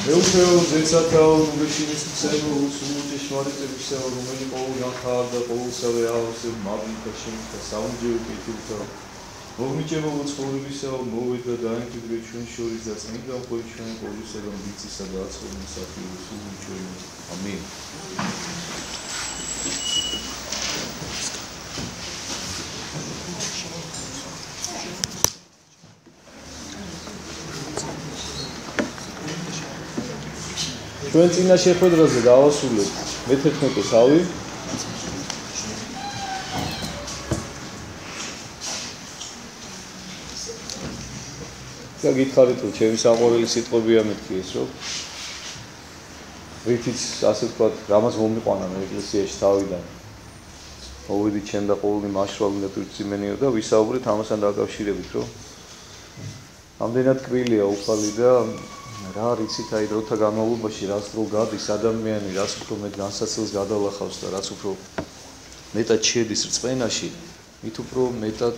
მეუფეო ზეცათაო ნუგეშინის მცენო უსულუჭი შვარიწებისაო რომელი ყოველ განხარ და ყოველსავე ავსე მაბლიქა შემთა საუნჯეო კეთილთა მოგმიჭებო ცხოვრებისაო მოვედა დაინტეგრე ჩვენ შორის და წმინდა ყოველ ჩვენ ყოველსაგან ვიცისა და აცხოვრისაფი უსულუჭი ამინ ჩვენ წინა შეხვედრაზე დავასრულეთ მე-11 თავი. და გითხარით რომ ჩემი საყვარელი სიტყვებია მეთქი ეს რომ რითიც ასე ვთქვათ რამაც მომიყვანა მე ეკლესიაში თავიდან. მოვედით ჩემ და ყოველი მაშრალი და თურქიმენიო და ვისაუბრეთ ამასთან დაკავშირებით რომ ამდენად კბილია უფალი და რა რიცით აი დროთა განმავლობაში რაც დრო გადის ადამიანი რაც უფრო მეტ განსაცდელს გადალახავს და რაც უფრო მეტად შედის რწმენაში მით უფრო მეტად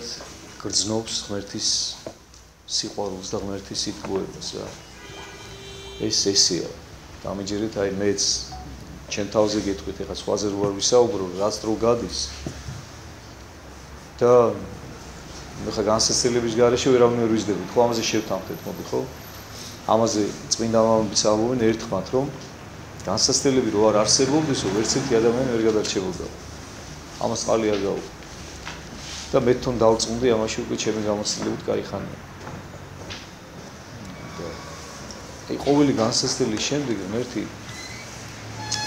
გრძნობს ღმერთის სიყვარულს და ღმერთის სიტყვებას რა ეს ესეა დამიჯერეთ აი მეც ჩემ თავზე გეტყვით ეხლა სხვაზე რო არ ვისაუბრო რაც დრო გადის და ეხლა განსაცდელების გარეშე ვერავინ ვიზდებით ხო ამაზე შევთანხმდეთ მოდი ხო ამაზე წმინდა მამამისს ამბობენ ერთხმად რომ განსაცდელები რო არ არსებობდისო ვერც ერთი ადამიანი ვერ გადარჩებოდა ამას წყალი არ გაუღო და მე თვითონ დავწუნდი ამაში უკვე ჩემი გამოცდილებით გაიხანია და აი ყოველი განსაცდელის შემდეგ ერთი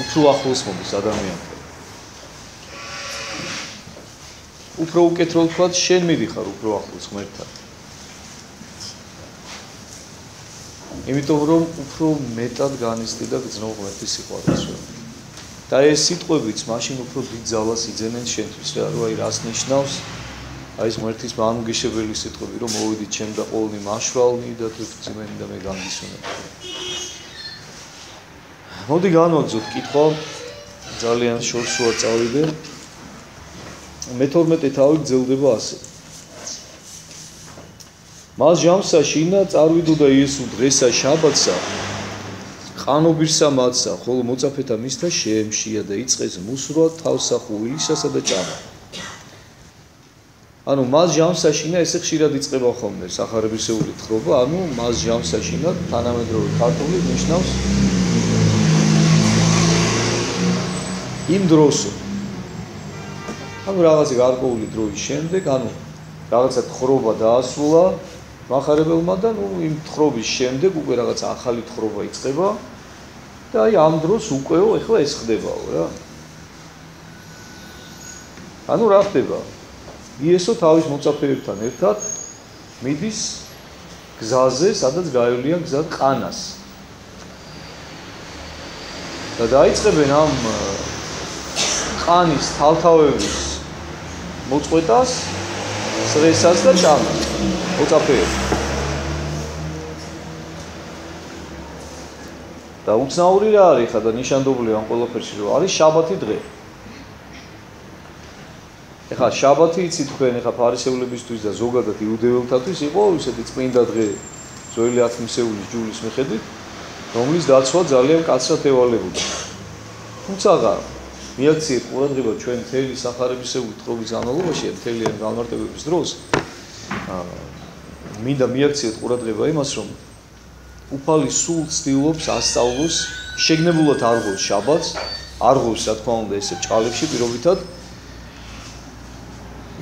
უფრო ახლოს მოდის ადამიანთან უფრო უკეთრად ვთქვათ შენ მიდიხარ უფრო ახლოს ღმერთთან იმიტომ რომ უფრო მეტად განიცდი და გრძნობ ღმერთის სიყვარულს. და ეს სიტყვებიც მაშინ უფრო დიდ ძალას იძენენ შენთვის რა, რომ აი რას ნიშნავს აი ეს ღმერთის მამგიშებელი სიტყვები, რომ მოვედით ჩემ და ყოველი მაშრალნი და თვითმცემენი და მე განგისუნებ. მოდი განვაგრძოთ კითხვა ძალიან შორსუა წავიდე. მე-12 თავი გრძელდება ასე. მას ჟამსა შინა წარვიდოდა იესო დღესა შაბათსა ყანობირსა მათსა ხოლო მოწაფეთა მისთა შეემშია და იწყეს მუსრვა თავსა ხუვილისასა და ჭამა ანუ მას ჟამსა შინა ესე ხშირად იწყება ხოლმე სახარებისეული თხრობა ანუ მას ჟამსა შინა თანამედროვე ქართული ნიშნავს იმ დროსო ანუ რაღაცა გარკვეული დროის შემდეგ ანუ რაღაცა თხრობა დაასრულა მახარებელმა და ნუ იმ თხრობის შემდეგ უკვე რაღაც ახალი თხრობა იწყება და აი ამ დროს უკეო ეხლა ეს ხდებაო რა. ანუ რა ხდება? იესო თავის მოწაფეებთან ერთად მიდის გზაზე, სადაც გაევლია გზად ყანას. და დაიწყებენ ამ ყანის თავთავების მოწყვეტას, სრესას და ჭამას. მოწაფეებს. და უცნაური რა არის ხა და ნიშანდობლია ამ ყველაფერში რომ არის შაბათი დღე. ეხლა შაბათი იცით თქვენ ეხლა ფარისევლებისთვის და ზოგადად იუდეველთათვის იყო ისეთი წმინდა დღე ძველი ათმისეულის ჯულის მიხედვით რომლის დაცვა ძალიან კაცრად ევალებოდა. თუმცა მიაქციეთ ყურადღება ჩვენ მთელი სახარებისეული თხრობის განმავლობაში მთელი განმარტებების დროს მინდა მიაქციეთ ყურადღება იმას რომ უფალი სულ ცდილობს ასწავლოს შეგნებულად არ ღოს შაბათს არ ღოს რა თქმა უნდა ესე ჭალებში პირობითად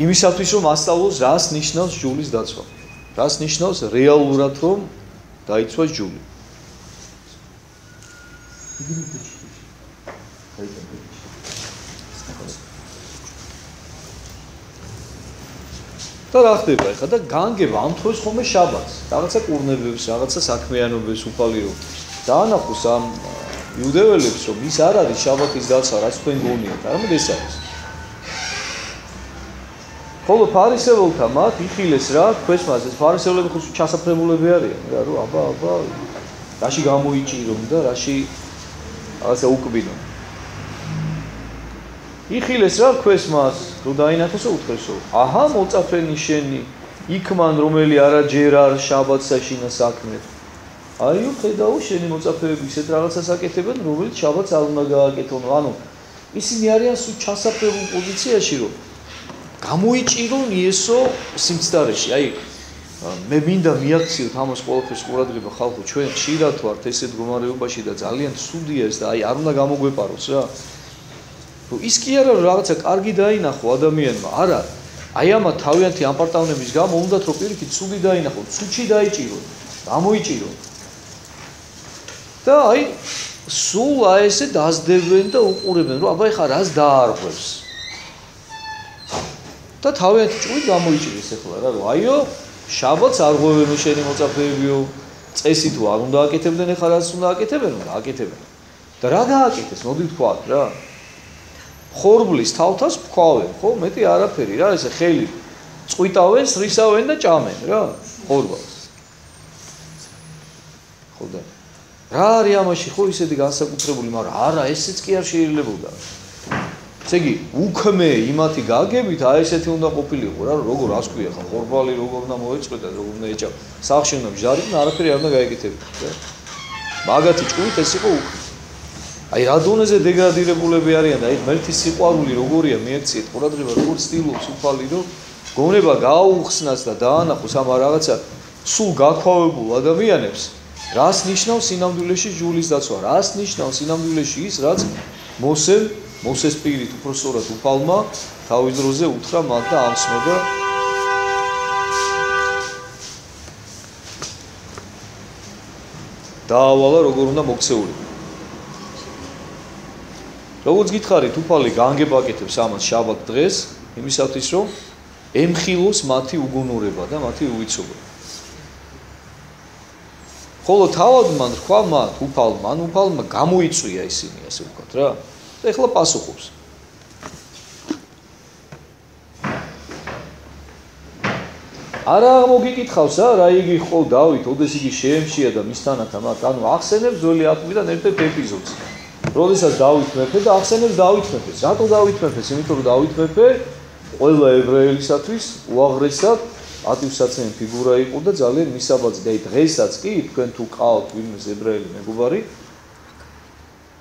იმისათვის რომ ასწავლოს რას ნიშნავს ჯულის დაცვა რას ნიშნავს რეალურად რომ დაიცვას ჯული და რა ხდება ახლა და განგება ამ თხოვს ხოლმე შაბათს რაღაცა კურნებებს რაღაცა საქმიანობებს უფალი რომ დაანახოს ამ იუდეველებს რომ ის არ არის შაბათის დაცვა რაც თქვენ გონიათ არამედ ეს არის ხოლო ფარისეველთა მათ იხილეს რა თქვენს მასეს ფარისევლები ხო ჩასაფრებულები არიან რა რომ აბა რაში გამოიჭირონ და რაში რაღაცა უკბინონ იხილეს რა თქვენს მას რომ დაინახესო უთხრესო აჰა მოწაფენი შენი იქ მან რომელი არაჯერ არ შაბათსა შინა საქმე აიო, ხედავ, შენი მოწაფეები ისეთ რაღაცას აკეთებენ, რომელიც შაბათს არ უნდა გააკეთონ. ანუ ისინი არიან სულ ჩასაფრებულ პოზიციაში, რომ გამოიჭირონ იესო სიმცდარეში. აი, მე მინდა მიაქციოთ ამას ყველაფერს ყურადღება ხალხო, ჩვენ ხშირად ვართ ესეთ მდგომარეობაში და ძალიან ცუდია ეს და აი არ უნდა გამოგვეპაროს რა. ის კი არა რომ რაღაცა კარგი დაინახო ადამიანმა, არა. აი ამა თავიანთი ამპარტავნების გამო უნდათ რომ პირიქით ცუდი დაინახო, ცუჩი დაიჭირო, გამოიჭირო. და აი სულ აი ესე დაძდებენ და უყურებენ რომ აბა ეხა რას დაარღვევს. და თავიანთი ჭუით გამოიჭირეს ეხლა რა რომ აიო შაბათს არ ღვევენო შენი მოწაფეებიო, წესით თუ არ უნდა აკეთებდნენ ეხლა რაც უნდა აკეთებენ, აკეთებენ. და რა გააკეთეს, მოდი ვთქვათ რა. ხორბლის თავთას ვქავენ, ხო, მეტი არაფერი რა, ესე ხელი წვიტავენ, სრისავენ და ჭამენ რა, ხორბალს. ხო და რა არის ამაში, ხო, ისეთი განსაკუთრებული, მაგრამ არა, ესეც კი არ შეიძლებოდა. ესე იგი, უქმე იმათი გაგებით, აი ესეთი უნდა ყოფილიყო რა, როგორ ას ქვია ხა, ხორბალი როგორ უნდა მოეწყვეტა, როგორ უნდა ეჭა. სახლში უნდა მჟარიყო, არაფერი არ უნდა გაეკეთებინათ რა. მაგათი ჭუით ეს იყო უქმე. აი რა დონეზე დეგრადირებულები არიან და აი ღმერთის სიყვარული როგორია მიექციეთ ყურადღება როგორ ცდილობს უფალი რომ გონება გააუხსნას და დაანახოს ამ რაღაცა სულ გაქვავებულ ადამიანებს რას ნიშნავს სინამდვილეში ჯულის დაცვა რას ნიშნავს სინამდვილეში ის რაც მოსეს პირით უпроსტորად უფალმა თავის დროზე უთხრა მათ და ამსმა და დაავალა როგორ უნდა მოქცეულიყო როგორც გითხარით, უფალი განგებაკეთებს ამას შაბათ დღეს, იმისათვის რომ ემხილოს მათი უგუნურება და მათი უვიცობა. ხოლო თავად მან თქვა მათ უფალმა გამოიწვია ისინი, ასე ვთქვათ რა. და ეხლა პასუხობს. არა მოგიკითხავს რა იგი ხო დავით, ოდეს იგი შეემშია და მისთანათა მათ, ანუ ახსენებს ძველი ათვიდან ერთ-ერთ ეპიზოდს. როდესაც დავით მეფე და ახსენებს დავით მეფეს. რატო დავით მეფეს? იმიტომ რომ დავით მეფე ყველა ებრაელისათვის უაღრესად პატივსაცემი ფიგურა იყო და ძალიან მისაბაძი და დღესაც კი თქვენ თუ ყავთ ვინმეს ებრაელი მეგობარი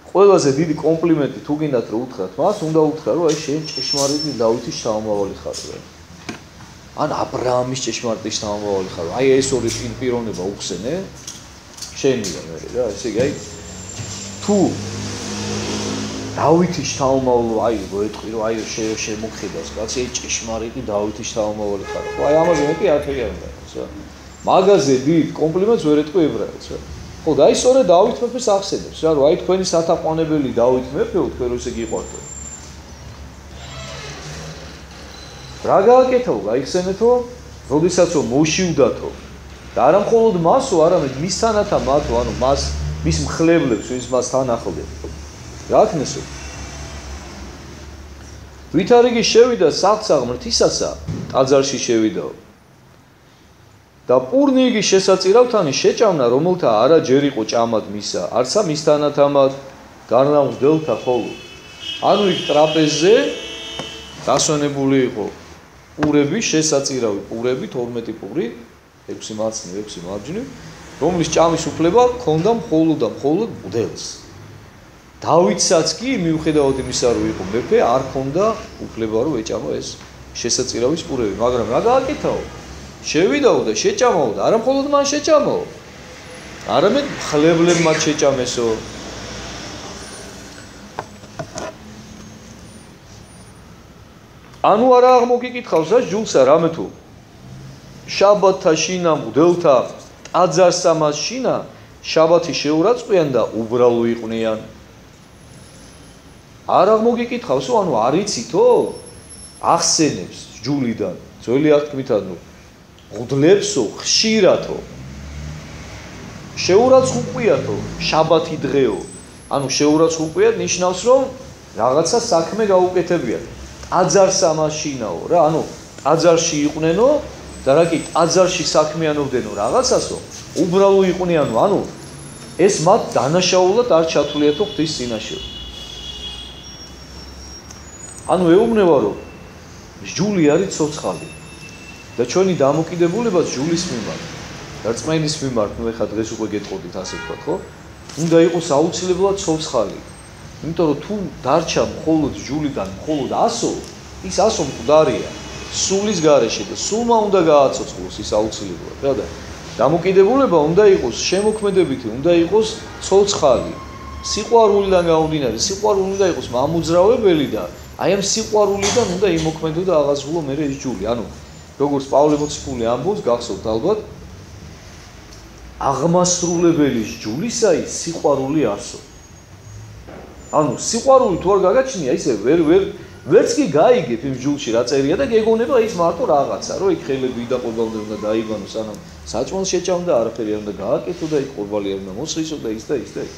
ყველაზე დიდი კომპლიმენტი თუ გინდათ რომ უთხრათ მას, უნდა უთხრა რომ აი შენ ჭეშმარიტი დავითის შთამომავალი ხარ. ან აბრაამის ჭეშმარიტი შთამომავალი ხარ. აი ეს ორი პიროვნება უხსენე შენია მე რა. ესე იგი აი თუ დავითის შთამომავლო აი მოეტყვი რომ აი შემოხედავს კაცი აი ჭეშმარიტი დავითის შთამომავალი ხარ. ხო აი ამაზე მეტი არაფერი არ უნდა იყოს რა. მაგაზე დიდ კომპლიმენტს ვერ ეტყვი ებრაელს რა. ხო და აი სწორედ დავით მეფეს ახსენებს რა რომ აი თქვენი სათაყვანებელი დავით მეფეო თქვენ რომ ესე გიყვარდო. რა გააკეთაო გაიხსენეთო როდესაც მოშივდათო და არა მხოლოდ მასო არამედ მისთანათა მათო ანუ მას მის მხლებლებს ვინც მას თან ახლდნენ. რა ქნესო? ვითარიგი შევიდა სახლსა ღმრთისასა, ტაძარში შევიდაო. და პურნიგი შესაწირავთანი შეჭამნა, რომელთა არა ჯერ იყო ჭამად მისა, არცა მისთანათამად გარნამღდელთა ხოლო. ანუ იქ ტრაპეზზე დასვენებული იყო პურები, შესაწირავი პურები, 12 პური, 6 მარცხნივ, 6 მარჯვნივ, რომლის ჭამის უფლება ჰქონდა მხოლოდ და მხოლოდ მღვდელს. დავითსაც კი მიუხედავად იმისა, რომ იყო მეფე, არ ჰქონდა უფლება რომ ეჭამა ეს შესაწირავის პურები, მაგრამ რა გააკეთაო? შევიდაო და შეჭამაო და არა მხოლოდ მან შეჭამაო. არამედ მხლებლებმა შეჭამესო. ანუ არა აღმოგიკითხავს რა ჯულსა რამე თუ შაბათთა შინა მღვდელთა ტაძარსა მას შინა შაბათი შეურაცხყვიან და უბრალო იყვნენ. არ აღმოგიკითხავსო, ანუ არ იცითო? ახსენებს ჯულიდან, ძველი აღთქმიდან მღვდლებსო ხშირათო. შეურაცხყვიათო შაბათი დღეო. ანუ შეურაცხყვიათ ნიშნავს რომ რაღაცა საქმე გაუკეთებიათ. ტაძარსა მას შინაო რა, ანუ ტაძარში იყვნენო და რა კი ტაძარში საქმიანობდენო რაღაცასო, უბრალო იყვნიანო, ანუ ეს მათ დანაშაულად არ ჩათვლიათო ღვთის წინაშე. ანუ ეუბნება რომ ჯული არის ცოცხალი და ჩვენი დამოკიდებულებაც ჯულის მიმართ. რწმენის მიმართ, ნუ ეხლა დღეს უკვე გეტყოდით ასე ვთქვათ, ხო? უნდა იყოს აუცილებლად ცოცხალი. იმიტომ რომ თუ დარჩა მხოლოდ ჯულიდან მხოლოდ 100, ის 100 მკვდარია. სულის გარეშე და სულმა უნდა გააცოცხლოს ის აუცილებლად, რა და დამოკიდებულება უნდა იყოს შემოქმედებითი, უნდა იყოს ცოცხალი. სიყვარულიდან გამომდინარე, სიყვარული უნდა იყოს მამოძრავებელი და აი ამ სიყვარულიდან უნდა იმოქმედო და აღაზრულო მერე ეს ჯული. ანუ როგორც პავლე მოციქული ამბობს, გახსოვთ ალბათ, აღმასრულებელის ჯულისა ის სიყვარული არსო. ანუ სიყვარული თუ არ გაგაჩნია, ისე ვერც კი გაიგებ იმ ჯულში რა წერია და გეგონება ის მარტო რაღაცა, რომ იქ ხელები და ყურბალზე უნდა დაიბანოს, სანამ საჭმელს შეჭამდა, არაფერი არ უნდა გააკეთო და იქ ყურბალი არ უნდა მოსხისო და ის და ის და ის.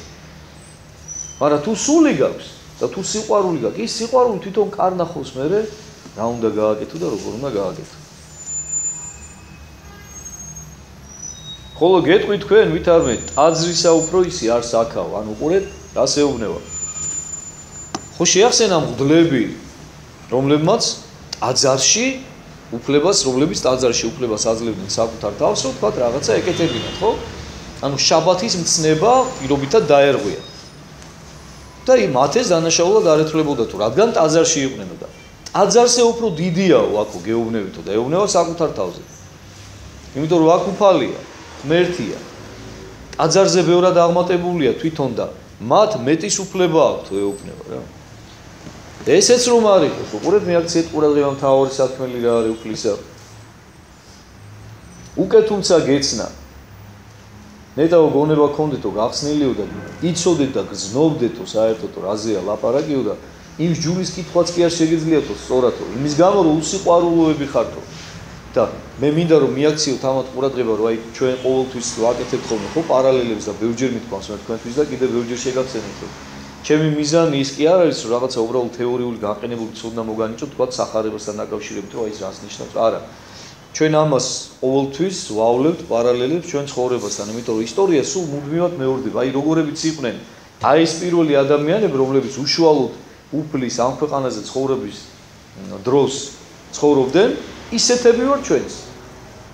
მაგრამ თუ სული გაქვს და თუ სიყვარული გაქვს, ის სიყვარული თვითონ კარნახობს მერე რა უნდა გააკეთო და როგორ უნდა გააკეთო. ხოლო გეტყვი თქვენ ვით არმე ტაძრისა უფრო ისი არ საქაო, ანუ უყურეთ რას ეუბნება. ხო შეახსენა მღვდლები, რომლებმაც ტაძარში უფლებას, რომლებიც ტაძარში უფლებას აძლევდნენ საკუთარ თავს, რომ თქვათ რაღაცა ეკეთებინათ, ხო? ანუ შაბათის მცნება პირობითად დაერღვია. და მათ ეს დანაშაულად არ ეთვლებოდა თუ რადგან ტაძარში იყვნენ და ტაძარზე უფრო დიდიაო აქ გეუბნებითო და ეუბნება საკუთარ თავზე. იმიტომ რომ აქ უფალია, ღმერთია. ტაძარზე ბევრად აღმატებულია თვითონ და მათ მეტის უფლება აქვთ ეუბნება რა. ესეც რომ არ იყოს, უყურეთ მე აქ qurადღება მთავარი საქმელი რა არის უფლისა. უკვე თუმცა გეცნა ნეტაო გონება გქონდეთო გახსნილიო და იცოდეთ და გზნობდეთო საერთოდ რაზეა ლაპარაკიო და იმ ჯულის კითხვაც კი არ შეგიძლიათო სწორადო იმის გამო რომ უსიყვარულოები ხართო და მე მინდა რომ მიაქციოთ ამათ ყურადღება რომ აი ჩვენ ყოველთვის ვაკეთებთ ხოლმე ხო პარალელებს და ბევრჯერ მithქვამს მე თქვენთვის და კიდევ ბევრჯერ შეგახსენებთ რომ ჩემი მიზანი ის კი არ არის რომ რაღაცა უბრალოდ თეორიული გაყენებული ცოდნა მოგანიჭოთ თქვა სახარებასთან დაკავშირებით რომ აი ეს რას ნიშნავს არა ჩვენ ამას ყოველთვის ვავლევთ პარალელებს ჩვენ ცხოვრებასთან, იმიტომ რომ ისტორია სულ მუდმივად მეორდება. აი როგორებიც იყვნენ, აი ეს პირველი ადამიანები, რომლებიც უშუალოდ უფლის ამ ქვეყანაზე ცხოვრების დროს ცხოვრობდნენ, ისეთები ვარ ჩვენს.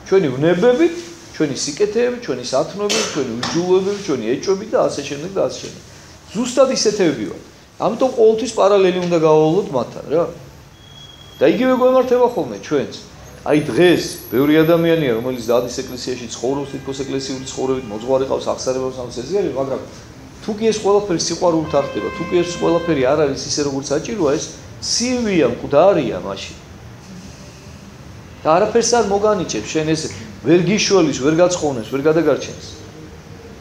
ჩვენი ვნებებით, ჩვენი სიკეთეებით, ჩვენი სათნოებით, ჩვენი უჯულოებებით, ჩვენი ეჭვებით და ასე შემდეგ და ასე შემდეგ. ზუსტად ისეთები ვარ. ამიტომ ყოველთვის პარალელი უნდა გავავლოთ მათთან, რა. და იგივე გვემართება ხოლმე ჩვენს. აი დღეს ბევრი ადამიანია რომელიც დადის ეკლესიაში ცხოვრობს თითქოს ეკლესიური ცხოვრებით მოძღვარი ყავს აღსარებავს ამ სეზიერი მაგრამ თუ კი ეს ყველაფერი სიყვარულით არ ხდება თუ კი ეს ყველაფერი არ არის ისე როგორც საჭიროა ეს სივია მკვდარია მაშინ და არაფერს არ მოგანიჭებს შენ ეს ვერ გიშველის ვერ გაცხოვნებს ვერ გადაგარჩენს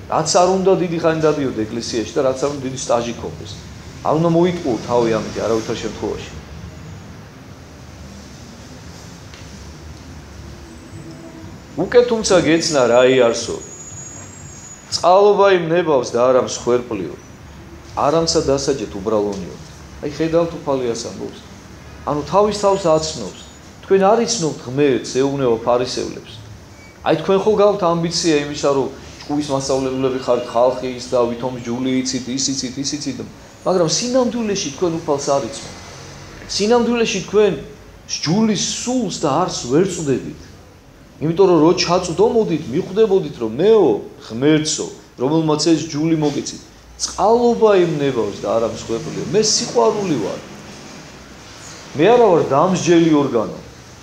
რაც არ უნდა დიდი ხანი დადიოდ ეკლესიაში და რაც არ უნდა დიდი სტაჟი ქონდეს არ უნდა მოიტყუო თავი ამით არავითარ შემთხვევაში უკვე თუმცა გეცნა რა იარსო წყალობა იმ ნებავს და არა მსხვერპლიო არამცა დასაჯეთ უბრალონიო აი ხედავთ უფალიას ამბობს ანუ თავის თავს აცნობს თქვენ არ იცნობთ ღმერთს ეუბნება ფარისევლებს აი თქვენ ხო გაქვთ ამბიცია იმისა რომ ჭკუის მასწავლებლები ხართ ხალხის და ვითომ ჯული იცით ის იცით მაგრამ სინამდვილეში თქვენ უფალს არ იცნობთ სინამდვილეში თქვენ ჯულის სულს და არს ვერ წვდებით იმიტომ რომ რო ჩაწვდომოდით მიხვდებოდით რომ მეო ღმერთსო რომელმაც ეს ჯული მოგეცით წყალობა იმნებავს და არა მსხვერპლიო მე სიყვარული ვარ მე არა ვარ დამსჯელი ორგანო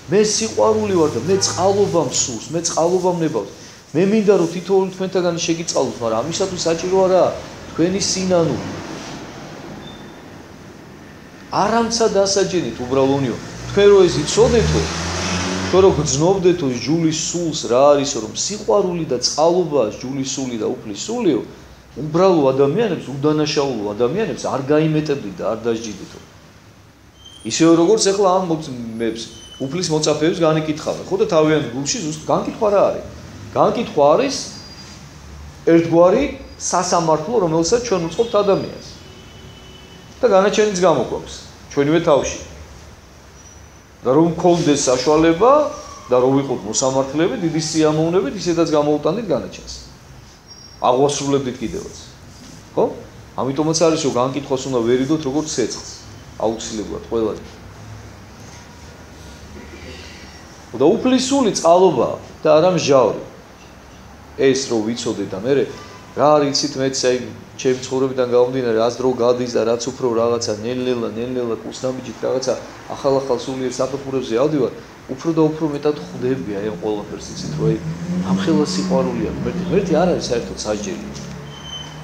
მე სიყვარული ვარ და მე წყალობა მსულს მე წყალობა მნებავს მე მინდა რომ თითოეული თქვენთაგანი შეგიწყალოთ მაგრამ ამისათვის საჭირო არა თქვენი სინანული არამცა დასაჯენით უბრალონიო თქვენ რო ეს იცოდეთო თქვენ რო გძნობდეთო ჯულის სულს რა არის რომ სიყვარული და წყალობა ჯულის სული და უფლის სულიო უბრალო ადამიანებს უდანაშაულო ადამიანებს არ გაიმეტებდით და არ დასჯიდითო ისევე როგორც ახლა ამ მებს უფლის მოწაფეებს განიკითხავენ ხო და თავიანთ გულში ზუსტ განკითხვა რა არის განკითხვა არის ერთგვარი სასამართლო რომელსაც ჩვენ უწყობთ ადამიანს და განაჩენიც გამოგვაქვს ჩვენივე თავში და რომ გქონდეს საშუალება და რომ ვიყოთ მოსამართლეები დიდი სიამოვნებით ისედაც გამოუტანდით განაჩენს აღვასრულებდით კიდევაც ხო ამიტომაც არის რომ განკითხვას უნდა ვერიდოთ როგორც ცეცხლს აუცილებლად ყველა და უფლის სული წყალობა და არა მსჯავრი ეს რო ვიცოდე და მე რა არიცით მეც აი ჩემი ცხოვრებიდან გამომდინარე რაც დრო გადის და რაც უფრო რაღაცა ნელ-ნელა კუსნაბიჯით რაღაცა ახალ სულიერ საფეხურებზე ავდივარ უფრო და უფრო მეტად ხვდები აი ამ ყველაფერს იცით რომ აი ამ ხელა სიყვარულია მერტი არ არის საერთოდ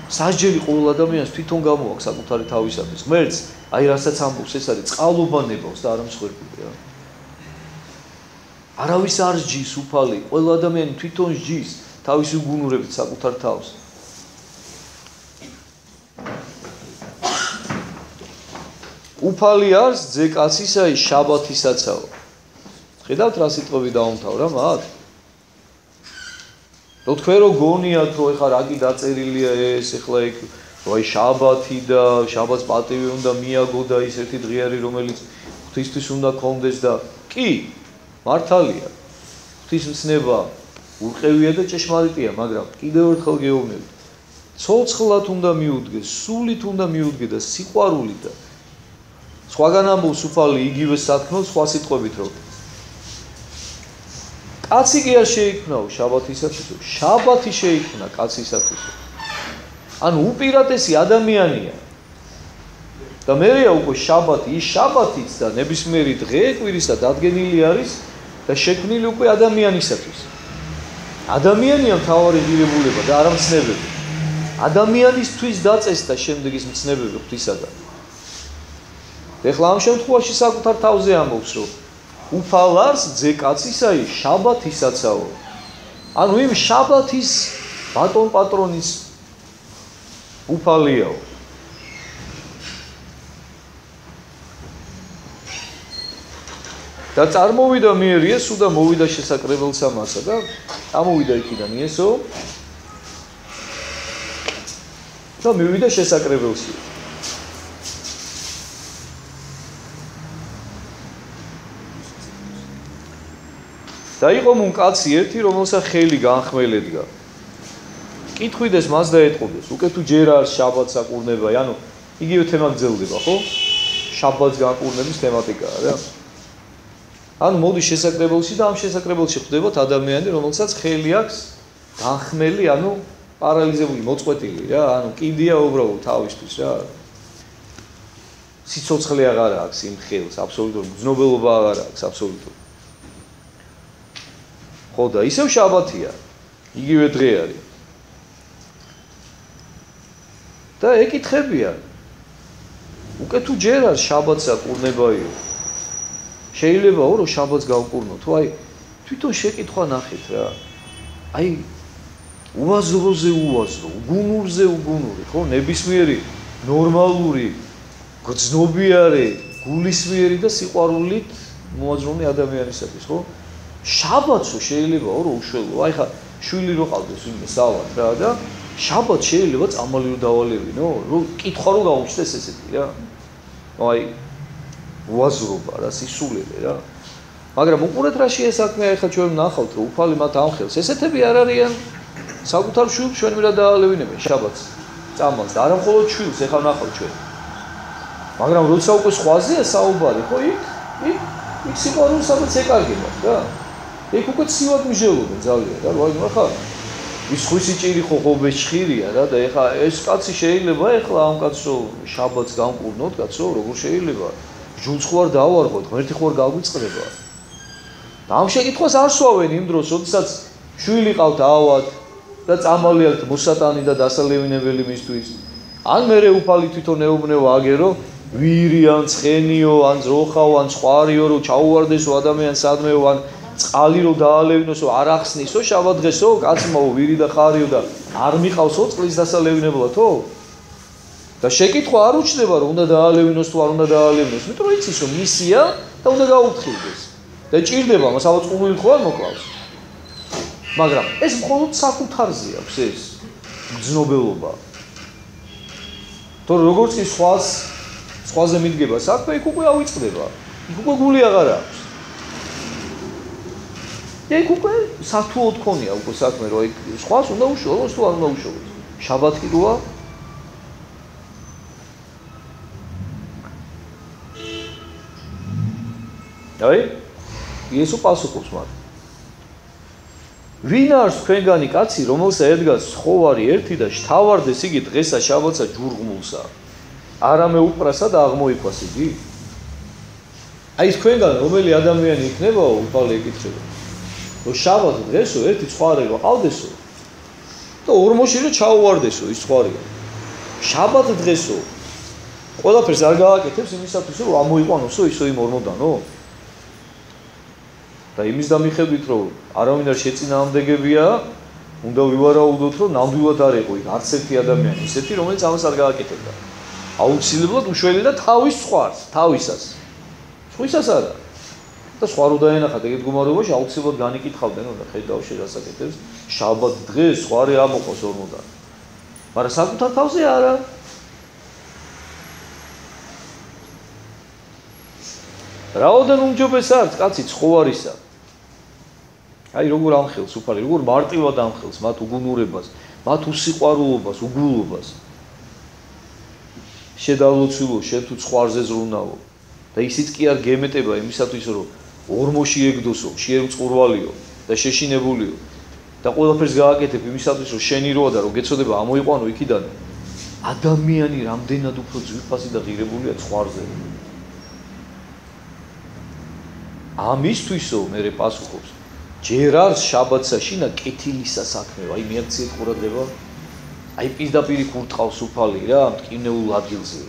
სასჯელი ყოველ ადამიანს თვითონ გამოაქვს საკუთარი თავისათვის ღმერთს აი რასაც ამბობს ეს არის წყალობა ნებავს და არ მსხვერპლი რა არავის არ სჯის უფალი ყველა ადამიანი თვითონ სჯის თავისი გუნურებით საკუთარ თავს უფალი არის ძე კაცისა ის შაბათისაცაო ხედავთ რა სიტყვები დაუმთავრა მათ რო თქვენ რო გონიათ რომ ეხა რაგი დაწერილია ეს ეხლა იქ აი შაბათი და შაბათს პატივი უნდა მიაგო და ის ერთი დღე არის რომელიც ღვთისთვის უნდა კონდეს და კი მართალია ღვთისმცნება ურყევია და ჭეშმარიტია მაგრამ კიდევ ერთხელ გეუბნებით ცოცხლად უნდა მიუდგეს სულით უნდა მიუდგე და სიყვარულით და სხვაგან ამბობს უფალი იგივე საქმეს სხვა სიტყვებით რომ კაცი კი არ შეიქმნაო შაბათისათვის შაბათი შეიქმნა კაცისათვის ანუ უპირატესი ადამიანია და მერეა უკვე შაბათი ის შაბათიც და ნებისმიერი დღე კვირისა დადგენილი არის და შექმნილი უკვე ადამიანისათვის ადამიანია მთავარი ღირებულება და არა მცნებები ადამიანისთვის დაწესდა შემდეგ ის მცნებები ღვთისაგან ეხლა ამ შემთხვევაში საკუთარ თავზე ამბობს რომ უფალარს ძე კაცისა ის შაბათისაცაო ანუ იმ შაბათის ბატონ პატრონის უფალიაო და წარმოვიდა მიერ იესო და მოვიდა შესაკრებელსა მასა და ამოვიდა იქიდან იესო და მივიდა შესაკრებელში და იყო მუნ კაცი ერთი რომელსაც ხელი განხმელედგა კითხვიდეს მას და ეტყობდეს უკვე თუ ჯერ არის შაბათს აკურნებაი ანუ იგივე თემა გრძელდება ხო შაბათს განკურნების თემატიკაა რა ანუ მოდი შესაკრებელში და ამ შესაკრებელში ხვდებათ ადამიანი რომელსაც ხელი აქვს განხმელი ანუ პარალიზებული მოწყვეტილი რა ანუ კიდია უბრალოდ თავისთვის რა სიცოცხლე აღარ აქვს იმ ხელს აბსოლუტური გრძნობელობა აღარ აქვს აბსოლუტური ხო და ისევ შაბათია იგივე დღე არის და ეკითხებიან უკვე თუ ჯერ არის შაბათს აკურნებაიო შეიძლებაო რომ შაბათს გავკურნო თუ აი თვითონ შეკითხვა ნახეთ რა აი უაზროზე უაზრო უგუნურზე უგუნური ხო ნებისმიერი ნორმალური გრძნობიარე გულისმიერი და სიყვარულით მოაზროვნე ადამიანისათვის ხო შაბათსო შეიძლებაო რომ უშველო აი ხა შვილი რო ყავდეს ვინმე სავართ რა და შაბათ შეიძლება წამალი რო დავალევინო რომ კითხვა რო გაუჩნდეს ესეთი რა აი უაზრობა რა სისულელე რა მაგრამ უყურეთ რა შეესაქმე ახლა ჩვენ ნახავთ რომ უფალი მათ ამხელს ესეთები არ არიან საკუთარ შვილს ჩვენ მირა დაალევინებენ შაბათს წამალს და არა მხოლოდ შვილს ახლა ნახავთ ჩვენ მაგრამ როცა უკვე სხვაზეა საუბარი ხო იქ სიყვარულსაც ეკარგებათ რა იქ უკვე ცივად მიჟელობენ ძალიან რა აი ახლა ის ხუსი ჭირი ხო ხობეშხირია რა და ეხა ეს კაცი შეიძლება ეხლა ამ კაცს შაბათს განკურნოთ კაცო როგორ შეიძლება ჯულს ხო არ დავარღოთ ღმერთი ხო არ გაგვიწყდება და ამ შეკითხვას არ სვავენ იმ დროს როდესაც შვილი ყავთ ავად და წამალი აქვს მოსატანი და დასალევინებელი მისთვის ან მერე უფალი თვითონ ეუბნება აგერო ვირი ან ცხენიო ან ძროხაო ან ხვარიო რომ ჩაუვარდესო ადამიანს სადმეო ან წყალი რო დაალევინოსო არ ახსნისო შაბათ დღესო კაცმაო ვირი და ხარიო და არ მიყავსო წყლის დასალევინებლათო და შეკითხვა არ უჩნდება რომ უნდა დაალევინოს თუ არ უნდა დაალევინოს იმიტომ რომ იცის რომ მისია და უნდა გაუფრთხილდეს და ჭირდება მას ალბათ ყუმილი ხო არ მოკლავს მაგრამ ეს მხოლოდ საკუთარზე აქვს ეს გრძნობელობა თორე როგორც კი სხვაზე მიდგება საქმე იქ უკვე ავიწყდება იქ უკვე გული აღარ აქვს იქ უკვე სათუოდ ქონია უკვე საქმე რომ იქ სხვას უნდა უშველოს თუ არ უნდა უშველოს შაბათი როა აი იესო პასუხობს მათ ვინ არის თქვენგანი კაცი, რომელსაც ედგას ცხოვარი ერთი და შთავარდეს იგი დღესა შაბათსა ჯურღმულსა. არამე უპრასა და აღმოიქვას იგი. აი თქვენგან რომელი ადამიანი იქნებაო, უფალი ეკითხება. რომ შაბათ დღესო ერთი ცხვარი ყავდესო და ორმოში რომ ჩაუვარდესო ის ცხვარია. შაბათ დღესო ყველაფერს არ გააკეთებს იმისათვის რომ ამოიყვანოსო ისო იმ ორმოდანო. და იმის დამიხებით რომ არავინ არ შეწინააღმდეგებია, უნდა ვივარაუდოთ რომ ნამდვილად არ იყო იქ არც ერთი ადამიანი ისეთი რომელიც ამას არ გააკეთებდა. აუცილებლად უშველიდა თავის ცხვარს, თავისას. სხვისას არა. და სხვა რო დაენახათ ეგეთ გუმარობაში აუცილებლად განიკითხავდნენ და ხედავ შესაძლებლად შაბათ დღეს სხვარი ამოყოს ორმოდან. მაგრამ საკუთარ თავზე არა. რაოდენ უმჯობეს არის კაცი ცხოვარისა. აი როგორ ამხელს უფალი, როგორ მარტივად ამხელს მათ უგუნურებას, მათ უსიყვარულობას, უგულობას. შედავლოცილო, შენ თუ ცხვარზე ზრუნავო და ისიც კი არ გემეტება იმისათვის რომ ორმოში ეგდოსო, შეერწყურვალიო და შეშინებულიო და ყველაფერს გააკეთებ იმისათვის რომ შენი როა და რომ გეცოდება ამოიყვანო იქიდან. ადამიანი რამდენად უფრო ძვირფასი და ღირებულია ცხვარზე. ამისთვისო მე პასუხობს ჯერ არის შაბათსა შინა კეთილისა საქმე, აი მიაქციეთ ყურადღება. აი პირდაპირ კურტყავს უფალი რა მტკივნეულ ადგილზე.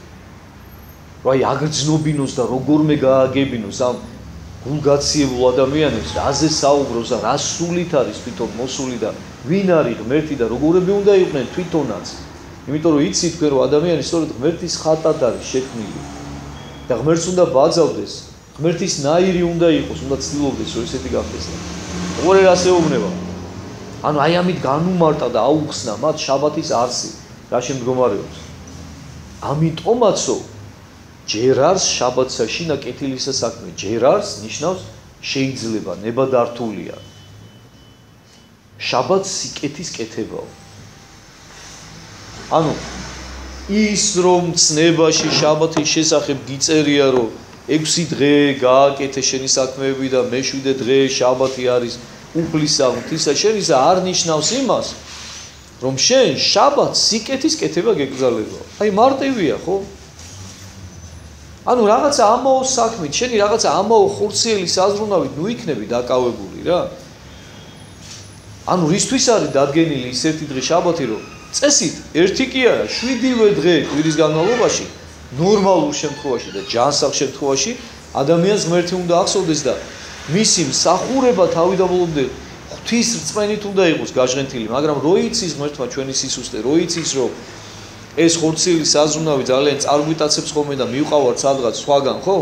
რომ აი აგრძნობინოს და როგორმე გააგებინოს ამ გულგაციებულ ადამიანებს, რაზე საუბრობს და რა სულით არის თვითონ მოსული და ვინ არის ღმერთი და როგორები უნდა იყვნენ თვითონაც. იმიტომ რომ იცით თქვენ რომ ადამიანი სწორედ ღმერთის ხატად არის შექმნილი და ღმერთს უნდა ბაძავდეს, ღმერთის ნაირი უნდა იყოს, უნდა ცდილობდეს რომ ესეთი გახდეს. როგორ რას ეუბნება? ანუ აი ამით განუმარტა და აუხსნა მათ შაბათის არსი, რა შემდგომარეობს. ამიტომაცო ჯერ არის შაბათსა შინა კეთილისა საქმე, ჯერ არის ნიშნავს შეიძლება, ნებადართულია. შაბათს სიკეთის კეთებაო. ანუ ის რომ ცნებაში შაბათის შესახებ გიწერია რომ 6 დღე გააკეთე შენი საქმეები და მე-7 დღე შაბათი არის უფლისა, ღვთისა შენისა არ ნიშნავს იმას, რომ შენ შაბათს სიკეთის კეთება გეკრძალება. აი მარტივია, ხო? ანუ რაღაცა ამაო საქმით, შენი რაღაცა ამაო ხორციელი საზრუნავით ნუ იქნები დაკავებული რა. ანუ რისთვის არის დადგენილი ის ერთი დღე შაბათი, რომ წესით ერთი კი არა, 7 დღე კვირის განმავლობაში ნორმალურ შემთხვევაში და ჯანსაღ შემთხვევაში ადამიანს ღმერთი უნდა ახსოვდეს და მისი მსახურება თავიდან ბოლომდე ღვთის რწმენით უნდა იყოს გაჟღენთილი, მაგრამ რო იცის ღმერთმა ჩვენი სისუსტე, რო იცის რომ ეს ხორციელი საზრუნავი ძალიან წარგვიტაცებს ხოლმე და მივყავართ სადღაც სხვაგან, ხო?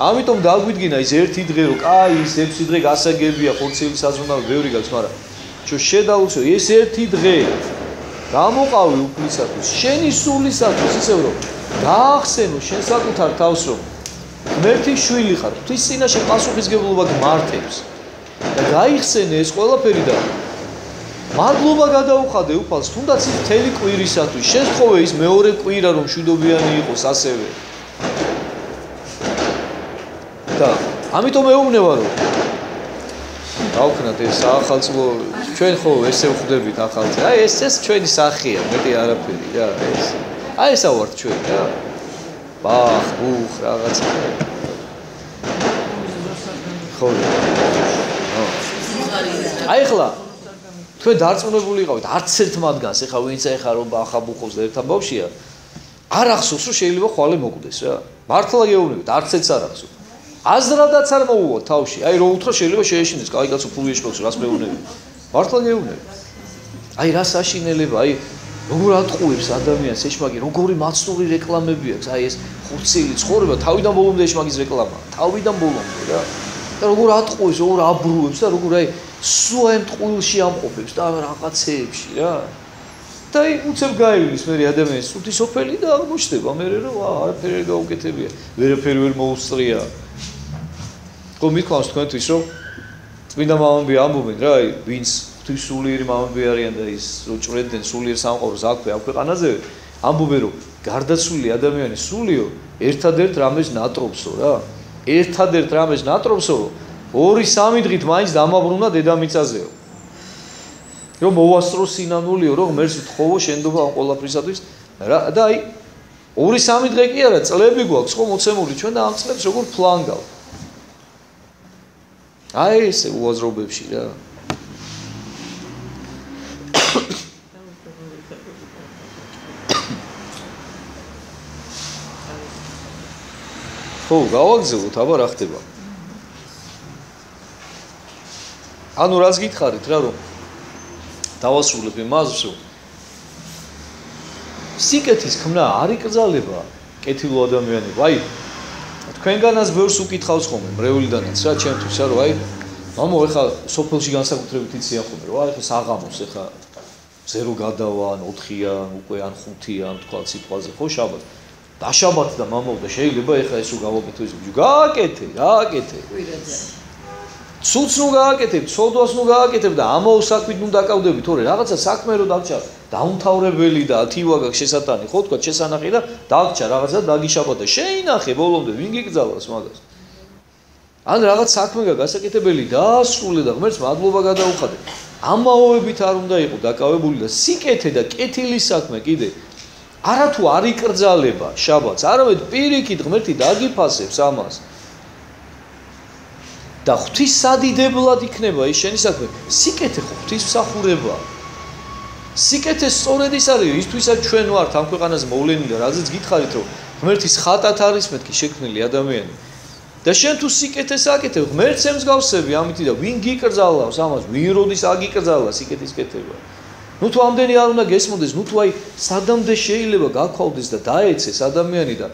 ამიტომ დაგვიდგინა ის ერთი დღე, რომ კაი ის 6 დღე გასაგებია ხორციელი საზრუნავი ბევრი გაქვს, მაგრამ ჩვენ შედავუცო ეს ერთი დღე გამოყავი უფლისათვის, შენი სულისათვის, ისევ რომ გაახსენო შენ საკუთარ თავს რომ ღმერთის შვილი ხარ, ღვთის წინაშე პასუხისგებლობა გმართებს და გაიხსენე ეს ყველაფერი და მადლობა გადაუხადე უფალს, თუნდაც ის მთელი კვირისათვის, შესთხოვე ის მეორე კვირა რომ მშვიდობიანი იყოს ასევე. და ამიტომ ეუბნება რომ დავქნათ ეს ახალწლო ჩვენ ხო ესე ვხვდებით ახალწლს. აი ეს ჩვენი სახეა, მეტი არაფერი რა ეს. აი ესა ვართ ჩვენ რა. ბახ, ბუხ რაღაცა. ხო. აი ხლა თქვენ დარწმუნებული იყავით არც ერთ მათგანს, ეხა ვინც ეხა რომ ბახა ბუხობს და ერთად ბავშვია, არ ახსოვს რომ შეიძლება ხვალე მოკვდეს რა. მართლა გეუბნებით, არც ერთს არ ახსოვს. აზრადაც არ მოუვა თავში. აი რო უთხრა შეიძლება შეეშინდეს, კაი კაცო ფული ეშყობს, რას მეუბნები. მართლა გეუბნებით. აი რა საშინელება, აი როგორ ატყუებს ადამიანს ეშმაკი, როგორი მაცნული რეკლამები აქვს, აი ეს ხურცილი ცხოვრება თავიდან ბოლომდე ეშმაკის რეკლამაა, თავიდან ბოლომდე რა. და როგორ ატყუებს, როგორ აბრუებს და როგორ აი სულ ამ ტყუილში ამყოფებს და რაღაცეებში რა. და აი უცებ გაივლის მე ადამიანის სუთი სოფელი და აღმოჩნდება მე რომ არაფერი არ გაუკეთებია, ვერაფერი ვერ მოუსწრია. ხო მithქვამს თქვენთვის რომ წმინდა მამები ამბობენ რა, აი ვინც ღვთისმსულიერი მამები არიან და ის რო ჭრედნენ სულიერ სამყაროს აქვე ამ ქვეყანაზე, ამბობენ რომ გარდაცვლილი ადამიანის სულიო ერთადერთ რამეს ნატრობსო რა. ერთადერთ რამეს ნატრობსო 2-3 დღით მაინც დამაბრუნა დედამიწაზეო. რომ მოვასწრო სინანულიო, რომ ღმერთს ვთხოვო შენდობა ამ ყველაფრისათვის და აი 2-3 დღე კი არა, წლები გვაქვს ხო მოცემული ჩვენ და ამ წლებს როგორ ფლანგავ. აი ესე უაზრობებში რა. ხო, გავაგზავნოთ, აბა რა ხდება. ანუ რაც გითხარით რა რომ დავასრულებ იმას რომ სიკეთის ხმნა არ იკრძალება კეთილ ადამიანებს. აი თქვენგანაც ბევრს უკითხავს ხოლმე მრევლიდანაც რა ჩემთვის რა რომ აი მამო ეხა სოფელში განსაკუთრებით იციან ხოლმე რომ აი ეხა საღამოს ეხა 0 გადავა ან 4-იან უკვე ან 5-იან თქვა სიტყვაზე ხო შაბათ და შაბათ და მამო და შეიძლება ეხა ესო გავაკეთო ის გააკეთე ცუც ნუ გააკეთებ, ცოდვას ნუ გააკეთებ და ამაო საქმით ნუ დაკავდები, თორე რაღაცა საქმე რო დაგჭა, დაუმთავრებელი და თივა გაქვს შესატანი, ხო თქვა შესანახი და დაგჭა რაღაცა დაგიშაბა და შეინახე ბოლომდე ვინ გიგზავნოს მაგას. ან რაღაც საქმე გაქვს გასაკეთებელი დაასრულე და ღმერთს მადლობა გადაუხადე. ამაოებით არ უნდა იყო დაკავებული და სიკეთე და კეთილის საქმე კიდე არათუ არ იკრძალება შაბათს, არამედ პირიქით ღმერთი დაგიფასებს ამას. და ღვთის სადიდებლად იქნება ის შენი საქმე. სიკეთე ხო ღვთის მსახურებაა. სიკეთე სწორედ ის არის, ისთვისაც ჩვენ ვართ ამ ქვეყანაზე მოვლენილი და რაზეც გითხარით რომ ღმერთის ხატად არის მეთქი შექმნილი ადამიანი. და შენ თუ სიკეთეს აკეთებ, ღმერთს ემსგავსები ამითი და ვინ გიკრძალავს ამას, ვინ როდის აგიკრძალა სიკეთის კეთება. ნუ თუ ამდენი არ უნდა გესმოდეს, ნუ თუ აი სადამდე შეიძლება გაქვალდეს და დაეცეს ადამიანი და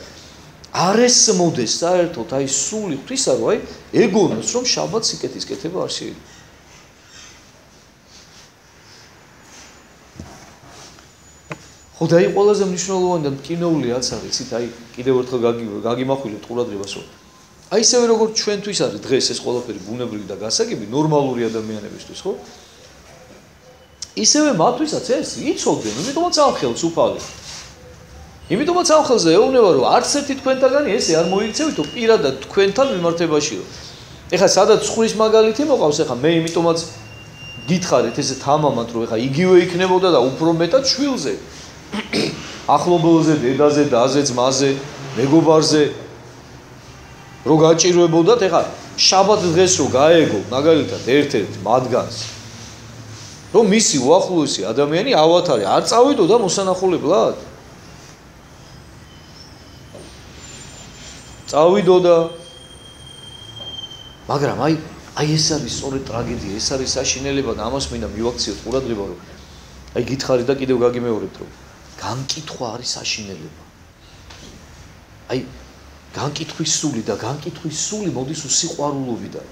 არ ესმოდეს საერთოდ აი სული ღვთისა რომ აი ეგონოს რომ შაბათს სიკეთის კეთება არ შეიძლება. ხო და აი ყველაზე მნიშვნელოვანი და მტკივნეული რაც არის, იცით აი კიდევ ერთხელ გაგიმახვილებთ ყურადღებას რომ აი ისევე როგორც ჩვენთვის არის დღეს ეს ყველაფერი ბუნებრივი და გასაგები ნორმალური ადამიანებისთვის, ხო? ისევე მათთვისაც ეს იცოდნენ, იმიტომაც ამხელს უფალი. იმიტომაც ამ ხელზე ეუბნება რომ არც ერთი თქვენთაგანი ესე არ მოიქცევით პირადად თქვენთან მიმართებაშიო. ეხლა სადაც ცხრის მაგალითი მოყავს, ეხლა მე იმიტომაც გითხარით ესე თამამად რომ ეხლა იგივე იქნებოდა და უფრო მეტად შვილზე. ახლობელზე, დედაზე, დაზე, ძმაზე, მეგობარზე რო გაჭირვებოდათ, ეხლა შაბათ დღეს რო გაეგო მაგალითად ერთ-ერთ მათგანს რომ მისი უახლოესი ადამიანი ავათარი არ წავიდოდა მოსანახულებლად. წავიდოდა მაგრამ აი ეს არის სწორედ ტრაგედია, ეს არის საშინელება და ამას მინდა მივაქციოთ ყურადღება რომ აი გითხარით და კიდევ გაგიმეორებთ რომ განკითხვა არის საშინელება. აი განკითხვის სული და განკითხვის სული მოდის სიყვარულობიდან.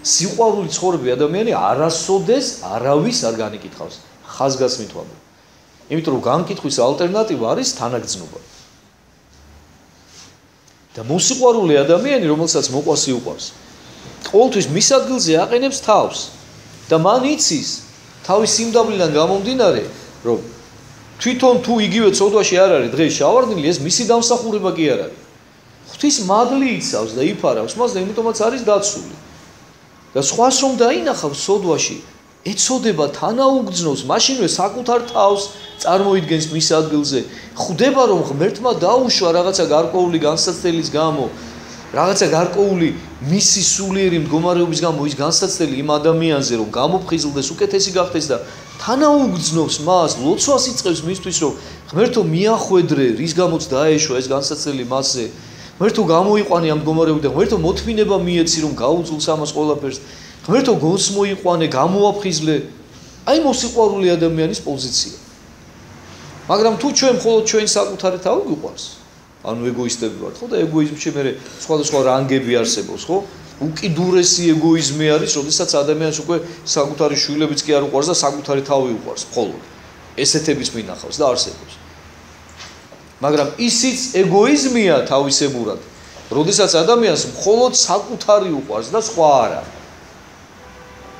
სიყვარული ცხოვრები ადამიანი არასოდეს არავის არ განიკითხავს, ხაზგასმით ვამბობ. იმიტომ რომ განკითხვის ალტერნატივა არის თანაგრძნობა. და მოსიყვარული ადამიანი, რომელსაც მოყვას სიყვარს, ყოველთვის მის ადგილზე აყენებს თავს და მან იცის თავის სიმდაბლიდან გამომდინარე, რომ თვითონ თუ იგივე ცოდვაში არ არის დღეს შავარდნილი, ეს მისი დამსახურება კი არ არის. ღვთის მადლი იცავს და იფარავს მას და იმიტომაც არის დაცული. და სხვას რომ დაინახავს ცოდვაში, ეცოდება თანაუგრძნოს, მაშინვე საკუთარ თავს წარმოიდგენს მის ადგილზე. ხვდება რომ ღმერთმა დაუშვა რაღაცა გარკვეული განსაცდელის გამო, რაღაცა გარკვეული მისი სულიერი მდგომარეობის გამო ის განსაცდელი იმ ადამიანზე რომ გამოფხიზლდეს, უკეთესი გახდეს და თანაუგრძნობს მას, ლოცვას იწყებს მისთვის რომ ღმერთო მიახვედრე, რის გამოც დაეშვა ეს განსაცდელი მასზე. ღმერთო გამოიყვანე ამ მდგომარეობიდან, ღმერთო მოთმინება მიეცი რომ გაუძლს ამას ყველაფერს. ღმერთო გონს მოიყვანე, გამოაფხიზლე. აი მოსიყვარული ადამიანის პოზიცია. მაგრამ თუ ჩვენ მხოლოდ ჩვენი საკუთარი თავი გვიყვარს, ანუ ეგოისტები ვართ, ხო და ეგოიზმში მე სხვადასხვა რანგები არსებობს, ხო? უკიდურესი ეგოიზმი არის, როდესაც ადამიანს უკვე საკუთარი შვილებიც კი არ უყვარს და საკუთარი თავი უყვარს მხოლოდ. ესეთების მინახავს და არსებობს. მაგრამ ისიც ეგოიზმია თავისებურად, როდესაც ადამიანს მხოლოდ საკუთარი უყვარს და სხვა არა.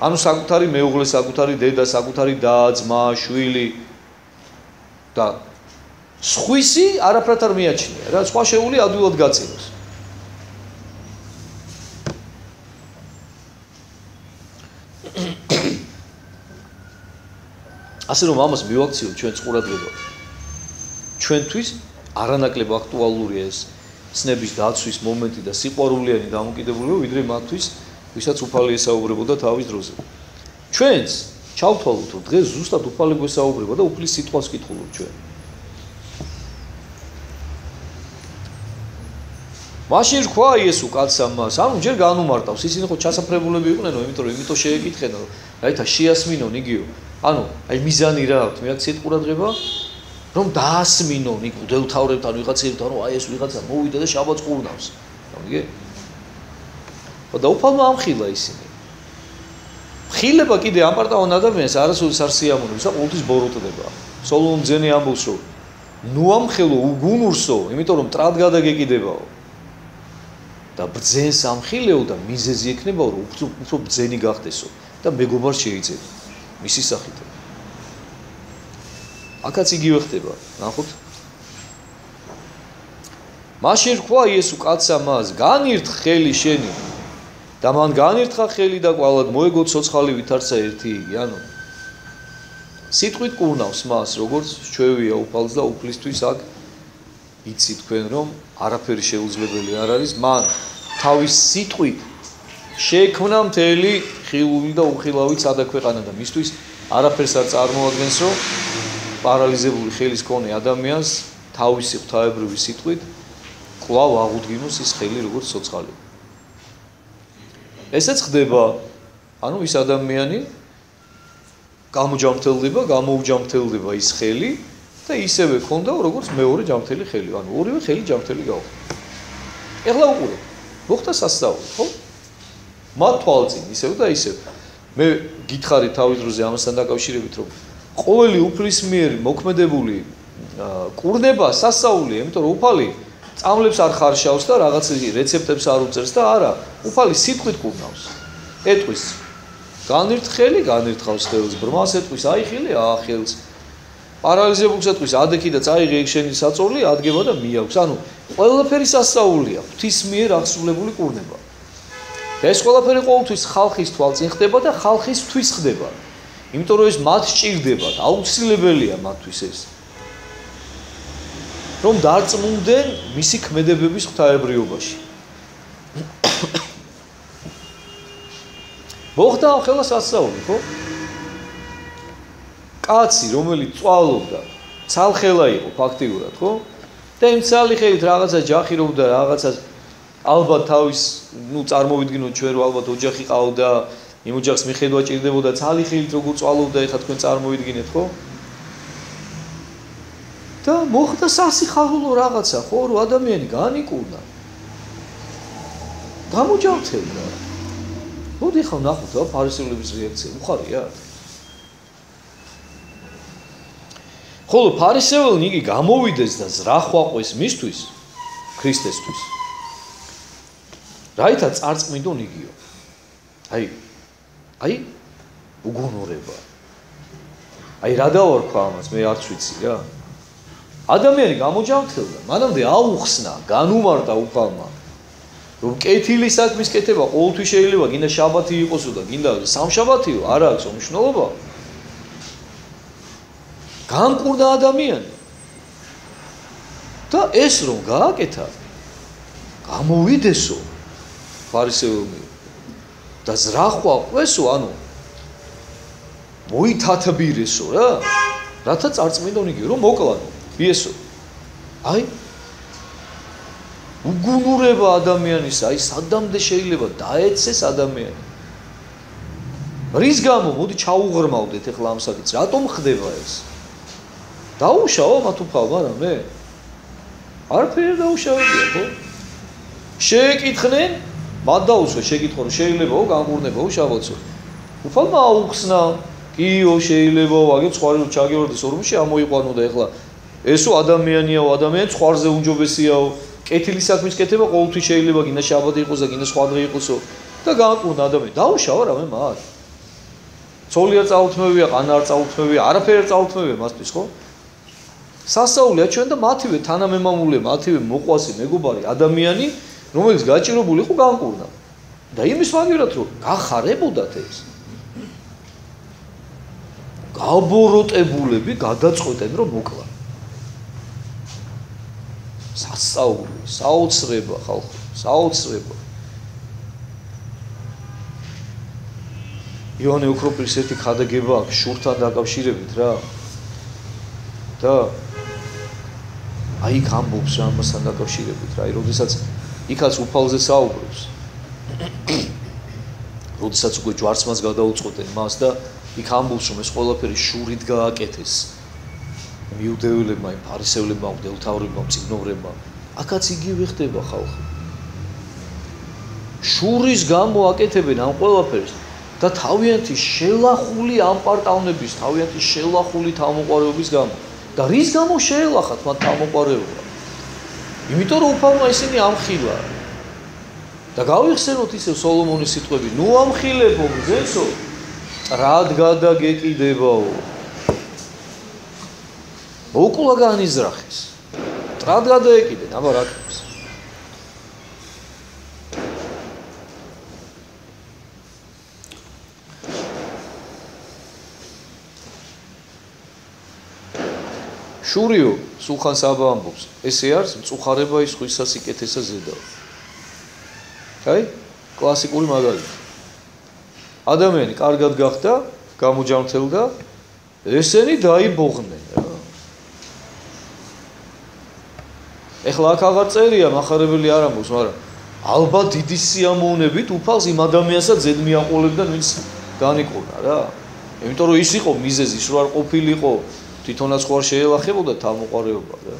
ანუ საკუთარი მეუღლე, საკუთარი დედა, საკუთარი და, ძმა, შვილი და სხვისი არაფრად არ მიაჩნია რა, სხვა შეეული ადვილად გაწიროს. ასე რომ ამას მივაქციოთ ჩვენს ყურადღება. ჩვენთვის არანაკლებ აქტუალურია ეს ცნების დაცვის მომენტი და სიყვარულიანი დამოკიდებულება, ვიდრე მათთვის, ვისაც უფალი ესაუბრებოდა თავის დროზე. ჩვენც ჩავთვალოთ, რომ დღეს ზუსტად უფალი გვესაუბრება და უფლის სიტყვას ვკითხულობ ჩვენ. მაშინ რქვა იესო კაცსა მას, ანუ ჯერ განუმარტავს, ისინი ხო ჩასაფრებულები იყვნენ, იმიტომ შეეკითხენ, რაითა შეასმინონ იგიო. ანუ, აი მიზანი რა აქვს, მიაქციეთ ყურადღება, რომ დაასმინონ იქ უდელთავრებთან ვიღაცებთან, რომ აი ეს ვიღაცა მოვიდა და შაბათს ყურნავს. გამიგე? და უფალმა ამხილა ისინი. ხილება კიდე ამპარტავან ადამიანს არასოდეს არ სიამოვნებს და ყოველთვის ბოროტდება. სოლომონ ძენი ამბობს, რომ ნუ ამხელო უგუნურსო, იმიტომ რომ ტრად გადაგეკიდებაო. და ბრძენს ამხილეო და მიზეზი ექნებაო, რომ უფრო ბრძენი გახდესო და მეგობარ შეიძენო მისი სახით. აქაც იგივე ხდება, ნახოთ. მაშინ რქვა იესო კაცსა მას, განირთ ხელი შენი და მან განირთხა ხელი და კვალად მოეგო ცოცხალი ვითარცა ერთი იგი, ანუ სიტყვით კურნავს მას, როგორც ჩვევია უფალს და უფლისთვის აქ იცით თქვენ რომ არაფერი შეუძლებელი არ არის, მან თავის სიტყვით შექმნა მთელი ხილული და უხილავი ცადაქვეყანა და მისთვის არაფერს არ წარმოადგენს, რომ პარალიზებული ხელის მქონე ადამიანს თავისი ღვთაებრივი სიტყვით კვლავ აღუდგინოს ის ხელი როგორც ცოცხალი. ესეც ხდება, ანუ ის ადამიანი გამოუჯამრთელდება ის ხელი და ისევე ქონდა როგორც მეორე ჯამრთელი ხელი, ანუ ორივე ხელი ჯამრთელი გავა. ეხლა უყურე, მოხდა სასწაული, ხო? მათ თვალწინ ისევ და ისევ. მე გითხარი თავის დროზე ამასთან დაკავშირებით, რომ ყოველი უფლის მიერ მოქმედებული კურნება სასწაულია, იმიტომ რომ უფალი წამლებს არ ხარშავს და რაღაც რეცეპტებს არ უწერს და არა, უფალი სიტყვით კურნავს. ეტყვის განირთ ხელი, განირთხავს ხელს, ბრმას ეტყვის აიხილე, აახელს. პარალიზებულს ეტყვის ადექი და წაიღე იქ შენი საწოლი, ადგება და მიაქვს. ანუ ყველაფერი სასწაულია, ღვთის მიერ აღსრულებული კურნება. ეს ყველაფერი ყოველთვის ხალხის თვალწინ ხდება და ხალხისთვის ხდება. იმიტომ რომ ეს მათ სჭირდებათ, აუცილებელია მათთვის ეს. რომ დარწმუნდნენ მისი ქმედებების ღვთაებრიობაში. მოხდა ახლა სასწაული, ხო? კაცი, რომელიც წვალობდა, ცალხელა იყო ფაქტიურად, ხო? და იმ ცალი ხელით რაღაცა ჯახირობდა, რაღაცა ალბათ თავის, წარმოვიდგინოთ ჩვენ რომ ალბათ ოჯახი ყავდა, იმ ოჯახს მიხედვა ჭირდებოდა ცალი ხელით როგორ წვალობდა, ეხლა თქვენ წარმოვიდგინეთ, ხო? და მოხდა სასიხარულო რაღაცა, ხო, რომ ადამიანი განიკურნა. გამოჯანმრთელდა. მოდი ხა ნახოთ რა ფარისევლების რეაქცია, უხარია? ხოლო ფარისევლნი იგი გამოვიდეს და ზრახვაყვეს მისთვის, ქრისტესთვის. რაითა წარწმიდონ იგიო. აი უგუნურება. აი რა დავარქვა ამას, მე არც ვიცი რა. ადამიანი გამოჯანმრთელდა, მანამდე აუხსნა, განუმარტა უფალმა, რომ კეთილი საქმის კეთება ყოველთვის შეიძლება, გინდა შაბათი იყოსო და გინდა სამშაბათიო, არ აქვს მნიშვნელობა. განკურნა ადამიანი. და ეს რომ გააკეთა, გამოვიდესო ფარისევლები და ზრახვა ყვესო, ანუ მოითათბირესო რა, რათა წარწმიდონ იგივე რომ მოკლანო. იესო. აი უგუნურება ადამიანის, აი სადამდე შეიძლება დაეცეს ადამიანი. რის გამო მოდი ჩაუღრმავდეთ ახლა ამ საკითხს. რატომ ხდება ეს? დაუშავა მათ უფალმა რამე? არაფერი დაუშავებია, ხო? შეეკითხნენ, მათ დაუსვა შეკითხონ, შეიძლებაო განკურნებაო შაბათსო. უფალმა აუხსნა, კიო შეიძლებაო, აგერ სხვა რო ჩაგევარდეს ორმოში ამოიყვანო და ახლა ესო ადამიანიაო, ადამიანი ცხვარზე უჯობესიაო, კეთილი საქმის კეთება ყოველთვის შეიძლება, გინდა შაბათი იყოს და გინდა სხვა დღე იყოსო და განკურნა ადამიანი. დაუშავა რამე მათ. ცოლი არ წაუთმევია, ყანა არ წაუთმევია, არაფერი არ წაუთმევია მათთვის, ხო? სასწაულია ჩვენ და მათივე თანამემამულე, მათივე მოყვასი, მეგობარი ადამიანი, რომელიც გაჭირებული იყო განკურნა. და იმის მაგერად რომ გახარებოდათ ეს. გაბოროტებულები გადაწყვეტენ რომ მოკლა. სასწაული, საოცრება ხალხო, საოცრება. იონე ოქროპირის ერთი ხადაგება აქვს შურთან დაკავშირებით რა. და აი იქ ამბობს რა ამასთან დაკავშირებით რა. აი როდესაც იქაც უფალზე საუბრობს. როდესაც უკვე ჯვარცმას გადაუწყვეტენ მას და იქ ამბობს რომ ეს ყველაფერი შურით გააკეთეს. მიუდეველებმა, იმ ფარისევლებმა, მღვდელმთავრებმა, მწიგნობრებმა. აქაც იგივე ხდება ხალხო. შურის გამო აკეთებენ ამ ყველაფერს და თავიანთი შელახული ამპარტავნების, თავიანთი შელახული თავმოყარეობის გამო. და რის გამო შეელახათ მათ თავმოყარეობა? იმიტომ რომ უფალმა ისინი ამხილა. და გავიხსენოთ ისევ სოლომონის სიტყვები, ნუ ამხილებო მზესო, ტრად გადაგეკიდებაო. მოკლა განიზრახეს. ტრად გადაეკიდენ, აბა რა თქოს. შურიო, სულხან საბა ამბობს, ესე არის მწუხარება ის ხვისა სიკეთესა ზედაო. აი, კლასიკური მაგალითი. ადამიანი კარგად გახდა, გამოჯანმრთელდა, ესენი დაიბოღნენ რა. ეხლა აქ აღარ წერია, מחარებელი არ ამბობს, მაგრამ ალბათ დიდი სიამოვნებით უფალს იმ ადამიანსაც ზედ მიაყოლებდა, ვინც განიკონა რა. იმიტომ რომ ის იყო მიზეზი, ის რო არ ყოფილიყო, თვითონაც ხო არ შეელახებოდა თავმოყარეობა რა.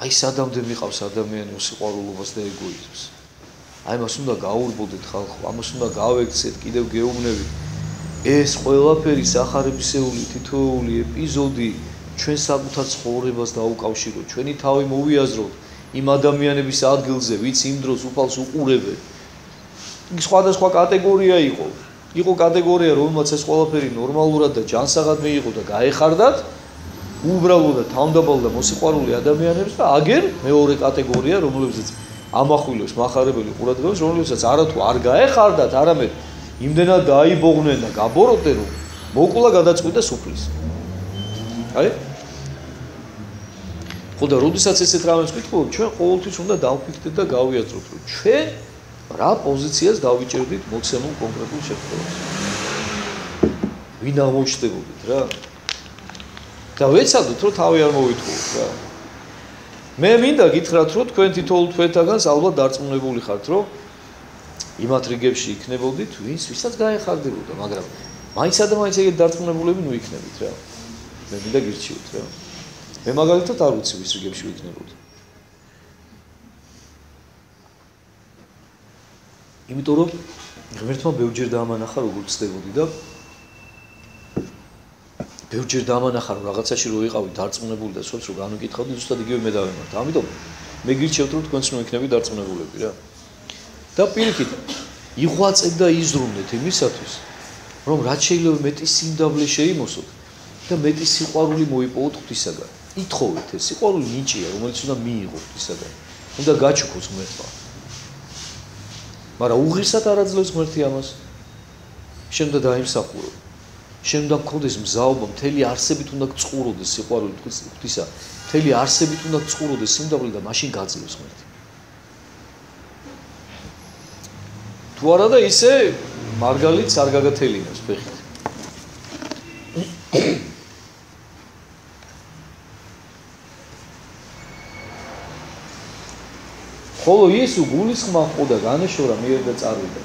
აი სადამდე მიყავს ადამიანი სიყვარულობას და ეგოიზმს. აი მას უნდა გაურბოდეთ ხალხო, ამას უნდა გავექცეთ, კიდევ გეუბნებით. ეს ყველაფერი სახარებისეული თითოეული ეპიზოდი ჩვენ საკუთარ ცხოვრებას დაუკავშიროთ, ჩვენი თავი მოვიაზროთ იმ ადამიანების ადგილზე, ვინც იმ დროს უფალს უყურებენ. ის სხვადასხვა კატეგორია იყო. იყო კატეგორია, რომელმაც ეს ყველაფერი ნორმალურად და ჯანსაღად მიიღო და გაეხარდათ, უბრალოდ თავმდაბალ და მოსიყვარული ადამიანებს და აგერ მეორე კატეგორია, რომლებსაც ამახვილებს מחარებელი ყურადღებას, რომლებსაც არათუ არ გაეხარდათ, არამედ იმდენად დაიბოღნენ და გაბოროტდნენ, რომ მოკლა გადაწყვიტა სუფლის. აი? ხო და როდესაც ესეთ რამეს ვიტყუებთ, ჩვენ ყოველთვის უნდა დავფიქრდეთ და გავიაზროთ, რომ ჩვენ რა პოზიციას დავიჭერდით მოცემულ კონკრეტულ შეფერებას. ვინ აღმოჩნდებოდით რა? და ვეცადოთ, რომ თავი არ მოვითხოვოთ რა. მე მინდა გითხრათ, რომ თქვენ თითოეულ თქვენთაგანს ალბათ დარწმუნებული ხართ, რომ იმათ რიგებში იქნებოდით, ვისაც გაეხარდებოდა, მაგრამ მაინცსა და მაინც ეგეთ დარწმუნებულები ნუ იქნებით რა. მე მინდა გირჩიოთ რა. მე მაგალითად არ ვიცი ვის რიგებში ვიქნებოდი. იმიტომ რომ ღმერთმა ბევრჯერ დაამანახა როგორ ცდებოდი და ბევრჯერ დაამანახა რომ რაღაცაში რო ვიყავი დარწმუნებული და სულს რო განვიკითხავდი ზუსტად იგივე მე დავემართ. ამიტომ მე გირჩევთ რომ თქვენც რო იქნებით დარწმუნებულები რა. და პირიქით იღვაწეთ და იზრუნეთ იმისათვის რომ რაც შეიძლება მეტი სიმდაბლე შეიმოსოთ და მეტი სიყვარული მოიპოვოთ ღვთისაგან. ითხოვეთ ეს სიყვარული ნიჭია რომელიც უნდა მიიღო ღვთისაგან. უნდა გაჩუქოს ღმერთმა. მაგრამ უღირსად არ აძლევს ღმერთი ამას. შენ უნდა დაიმსახურო. შენ უნდა გქონდეს მზაობა, მთელი არსებით უნდა გწყუროდეს სიყვარული ღვთისა. მთელი არსებით უნდა გწყუროდეს სიმდაბლე და მაშინ გაძლევს ღმერთი. თუ არა და ისე მარგალიტს არ გაგათელინებს ფეხით. ხოლო იესო გულისხმა ჰყოდა განეშორა მიერ და წარვიდა.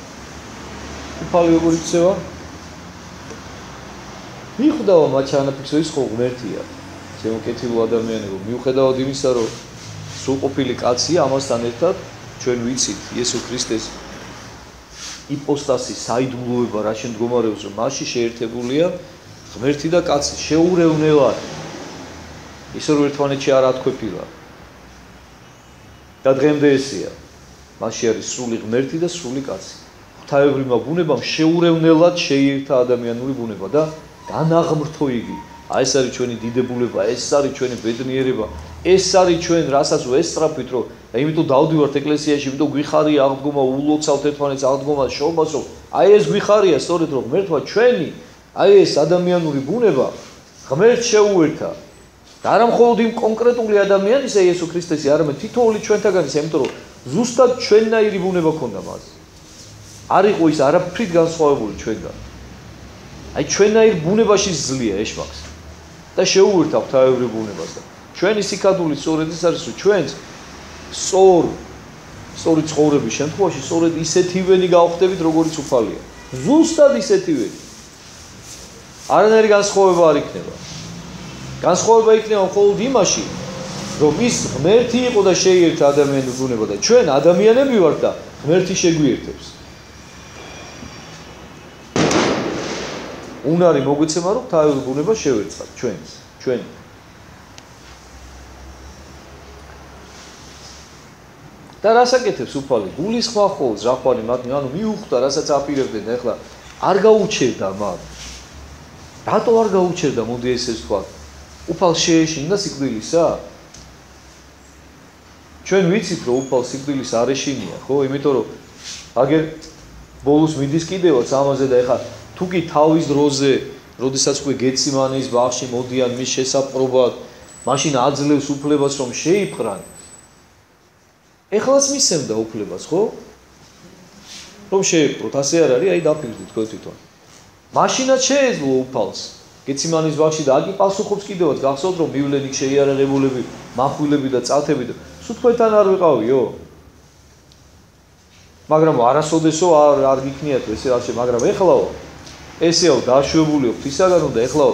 უფალი როგორ იქცევა? მიხვდავა მათ ჩანაფიქრს ის ხო ღმერთია. ჩემო კეთილო ადამიანებო, მიუხედავად იმისა, რომ სრულყოფილი კაცია, ამასთან ერთად ჩვენ ვიცით იესო ქრისტეს იპოსტასის საიდუმლოება რა შემდგომარეობს, რომ მასში შეერთებულია ღმერთი და კაცი შეურევნელად. ისე რომ ერთმანეთში არ ათქვეფილა. და დღემდე ესეა. მასში არის სრული ღმერთი და სრული კაცი. ღვთაებრივმა ბუნებამ შეურევნელად შეიერთა ადამიანური ბუნება და განაღმრთო იგი. აი ეს არის ჩვენი დიდებულება, ეს არის ჩვენი ბედნიერება, ეს არის ჩვენ, რასაც ვესწრაფვით, რომ და იმიტომ დავდივართ ეკლესიაში, იმიტომ გვიხარია აღდგომა, ულოცავთ ერთმანეთს აღდგომას, შრომას, რომ აი ეს გვიხარია სწორედ რომ ღმერთმა ჩვენი აი ეს ადამიანური ბუნება ღმერთს შეუერთა. და არა მხოლოდ იმ კონკრეტული ადამიანის იესო ქრისტეს, არამედ თითოეული ჩვენთაგანის, იმიტომ რომ ზუსტად ჩვენნაირი ბუნება ქონდა მას. არ იყო ის არაფრით განსხვავებული ჩვენგან. აი ჩვენნაირ ბუნებაში ძლია ეშმაკს და შეუერთა ღვთაებრივ ბუნებას და ჩვენი სიკადული სწორედ ის არის, რომ ჩვენს სწორი ცხოვრების შემთხვევაში სწორედ ისეთივენი გავხდებით, როგორიც უფალია. ზუსტად ისეთივენი. არანაირი განსხვავება არ იქნება. განსხვავება იქნება მხოლოდ იმაში, რომ ის ღმერთი იყო და შეიერთა ადამიანის ბუნება და ჩვენ ადამიანები ვართ და ღმერთი შეგვიერთებს. უნარი მოგვეცემა, რომ ღვთაებრივ ბუნება შევერცხათ ჩვენი. და რას აკეთებს უფალი? გულისხმა ხოლმე ზახვარი მათ მიუხვდა, რასაც აპირებდნენ, ეხლა არ გაუჩერდა მათ. რატო არ გაუჩერდა? მოდი ესე ვთქვა. უფალს შეეშინდა სიკვდილისა? ჩვენ ვიცით, რომ უფალს სიკვდილის არ ეშინია, ხო? იმიტომ რომ აგერ ბოლოს მიდის კიდევაც ამაზე და ეხლა თუ კი თავის დროზე, როდესაც უკვე გეციმანეის ბაღში მოდიან მის შესაპყრობად, მაშინ აძლევს უფლებას რომ შეიპყრან. ეხლაც მისცემდა უფლებას, ხო? რომ შეიპყროთ, ასე არ არის, აი დაფიქრდით თქვენ თვითონ. მაშინაც შეეძლო უფალს გეციმანის ბაღში და აგი პასუხობს კიდევაც გახსოვთ რომ მივლენ იქ შეიარაღებულები, מחვილები და წალთები და სულ თქვენთან არ ვიყავიო? მაგრამ არასოდესო არ გიქნიათ ესე ასე, მაგრამ ეხლაო ესეო დაშვებულიო ღვთისაგანო და ეხლაო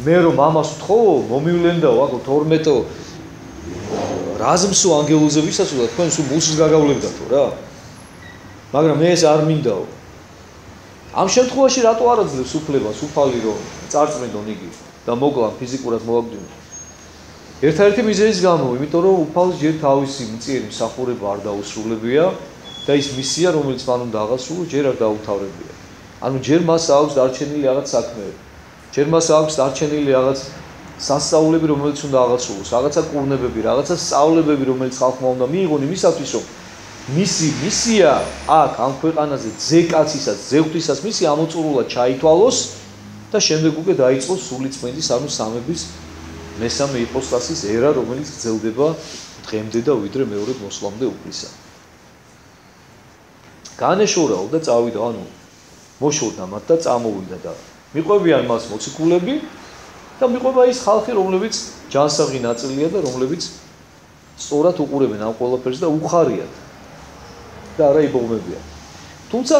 მე რომ მამას ვთხოვო, მომივლენდაო, აქ 12-ო რაზმსო ანგელოზზე ვისასო და თქვენ სულ მუსს გაგავლებდათო რა. მაგრამ მე ეს არ მინდაო. ამ შემთხვევაში რატო არ აძლევს უფლებას უფალი რომ წარწმენდონ იგი და მოკლან ფიზიკურად მოაგდიონ? ერთადერთი მიზეზის გამო, იმიტომ რომ უფალს ჯერ თავისი მწიერი მსახურება არ დაუსრულებია და ის მისია, რომელიც მან უნდა აღასრულოს, ჯერ არ დაუთავრებია. ანუ ჯერ მას აქვს დარჩენილი რაღაც საქმეები. ჯერ მას აქვს დარჩენილი რაღაც სასწაულები, რომელიც უნდა აღასრულოს, რაღაცა კურნებები, რაღაცა სწავლებები, რომელიც ხალხმა უნდა მიიღონ იმისათვის, რომ მისი მისია აქ ამ ქვეყანაზე ძეკაცისას, ზეღვთისას მისი ამოწურულად ჩაითვალოს და შემდეგ უკვე დაიწყოს სულიწმენდის, ანუ სამების მესამე იპოსტასის ერა, რომელიც გრძელდება დღემდე და ვიდრე მეორედ მოსვლამდე უფლისა. განეშორაო და წავიდა, ანუ მოშორდა მათ და წამოვიდა და მიყვებიან მას მოციქულები და მიყვება ის ხალხი, რომლებიც ჯანსაღი ნაწილია და რომლებიც სწორად უყურებენ ამ ყველაფერს და უხარიათ და არა იბողმებიან. თუმცა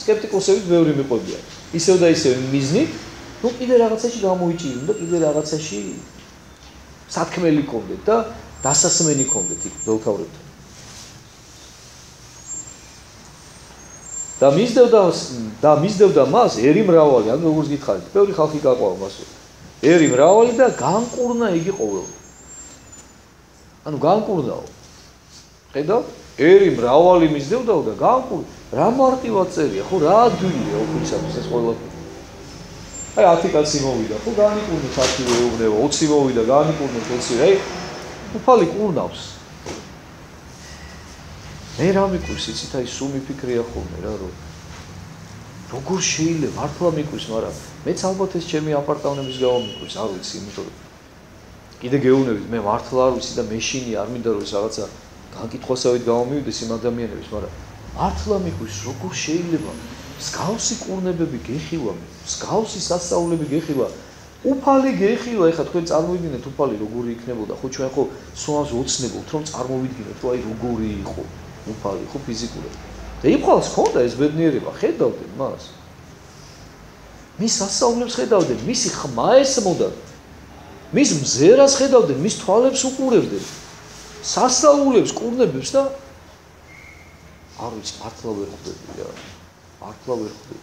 სკეპტიკოსებით ბევრი მიყვებიან. ისევ და ისევ მიზნით, რომ კიდე რაღაცაში გამოიჭირონ და კიდე რაღაცაში სათქმელი კონდეთ და დასასმენი კონდეთ იქ ბელთავრებთან. და მისდევდა მას ერი მრავალი, ანუ როგორც გითხარით, ბევრი ხალხი გაყვავა მას. ერი მრავალი და განკურნა იგი ყოველ. ანუ განკურნაო. ხედავ? ერი მრავალი მისდევდაო და განკურნა. რა მარტივად წერია, ხო, რა ადვილია უფლისათვის ეს ყველაფერი. აი 10 კაცი მოვიდა, ხო, განიკურნა 10 ეუბნება, 20 მოვიდა, განიკურნა 20. აი უფალი კურნავს. მე რა მიკურს, იცით, აი სულ მიფიქრია ხოლმე რა, რომ როგორ შეიძლება მართლა მიკურს, მაგრამ მეც ალბათ ეს ჩემი აპარტამენტების გამო მიკურს, არ ვიცი, იმიტომ რომ კიდე გეუბნებით, მე მართლა არ ვიცი და მეშინი არ მინდა რომ ეს რაღაცა განკითხვასავით გამომივიდეს იმ ადამიანების, მაგრამ მართლა მიკურს, როგორ შეიძლება მსგავსი კურნებები გეხილა, მსგავსი სასწაულები გეხილა, უფალი გეხილა, ეხლა თქვენ წარმოვიდგინეთ უფალი როგორი იქნებოდა, ხო ჩვენ ხო სულს ოცნებობთ რომ წარმოვიდგინოთ რომ აი როგორი იყო უფალი, ხო ფიზიკურად. და იფხალს ხონდა ეს ბედნიერება, ხედავდნენ მას. მის სასწაულებს ხედავდნენ, მისი ხმა ესმოდა. მის მზერას ხედავდნენ, მის თვალებს უყურებდნენ. სასწაულებს, კურნებებს და არ ვიცი, მართლა ვერ ხვდები რა. მართლა ვერ ხვდები.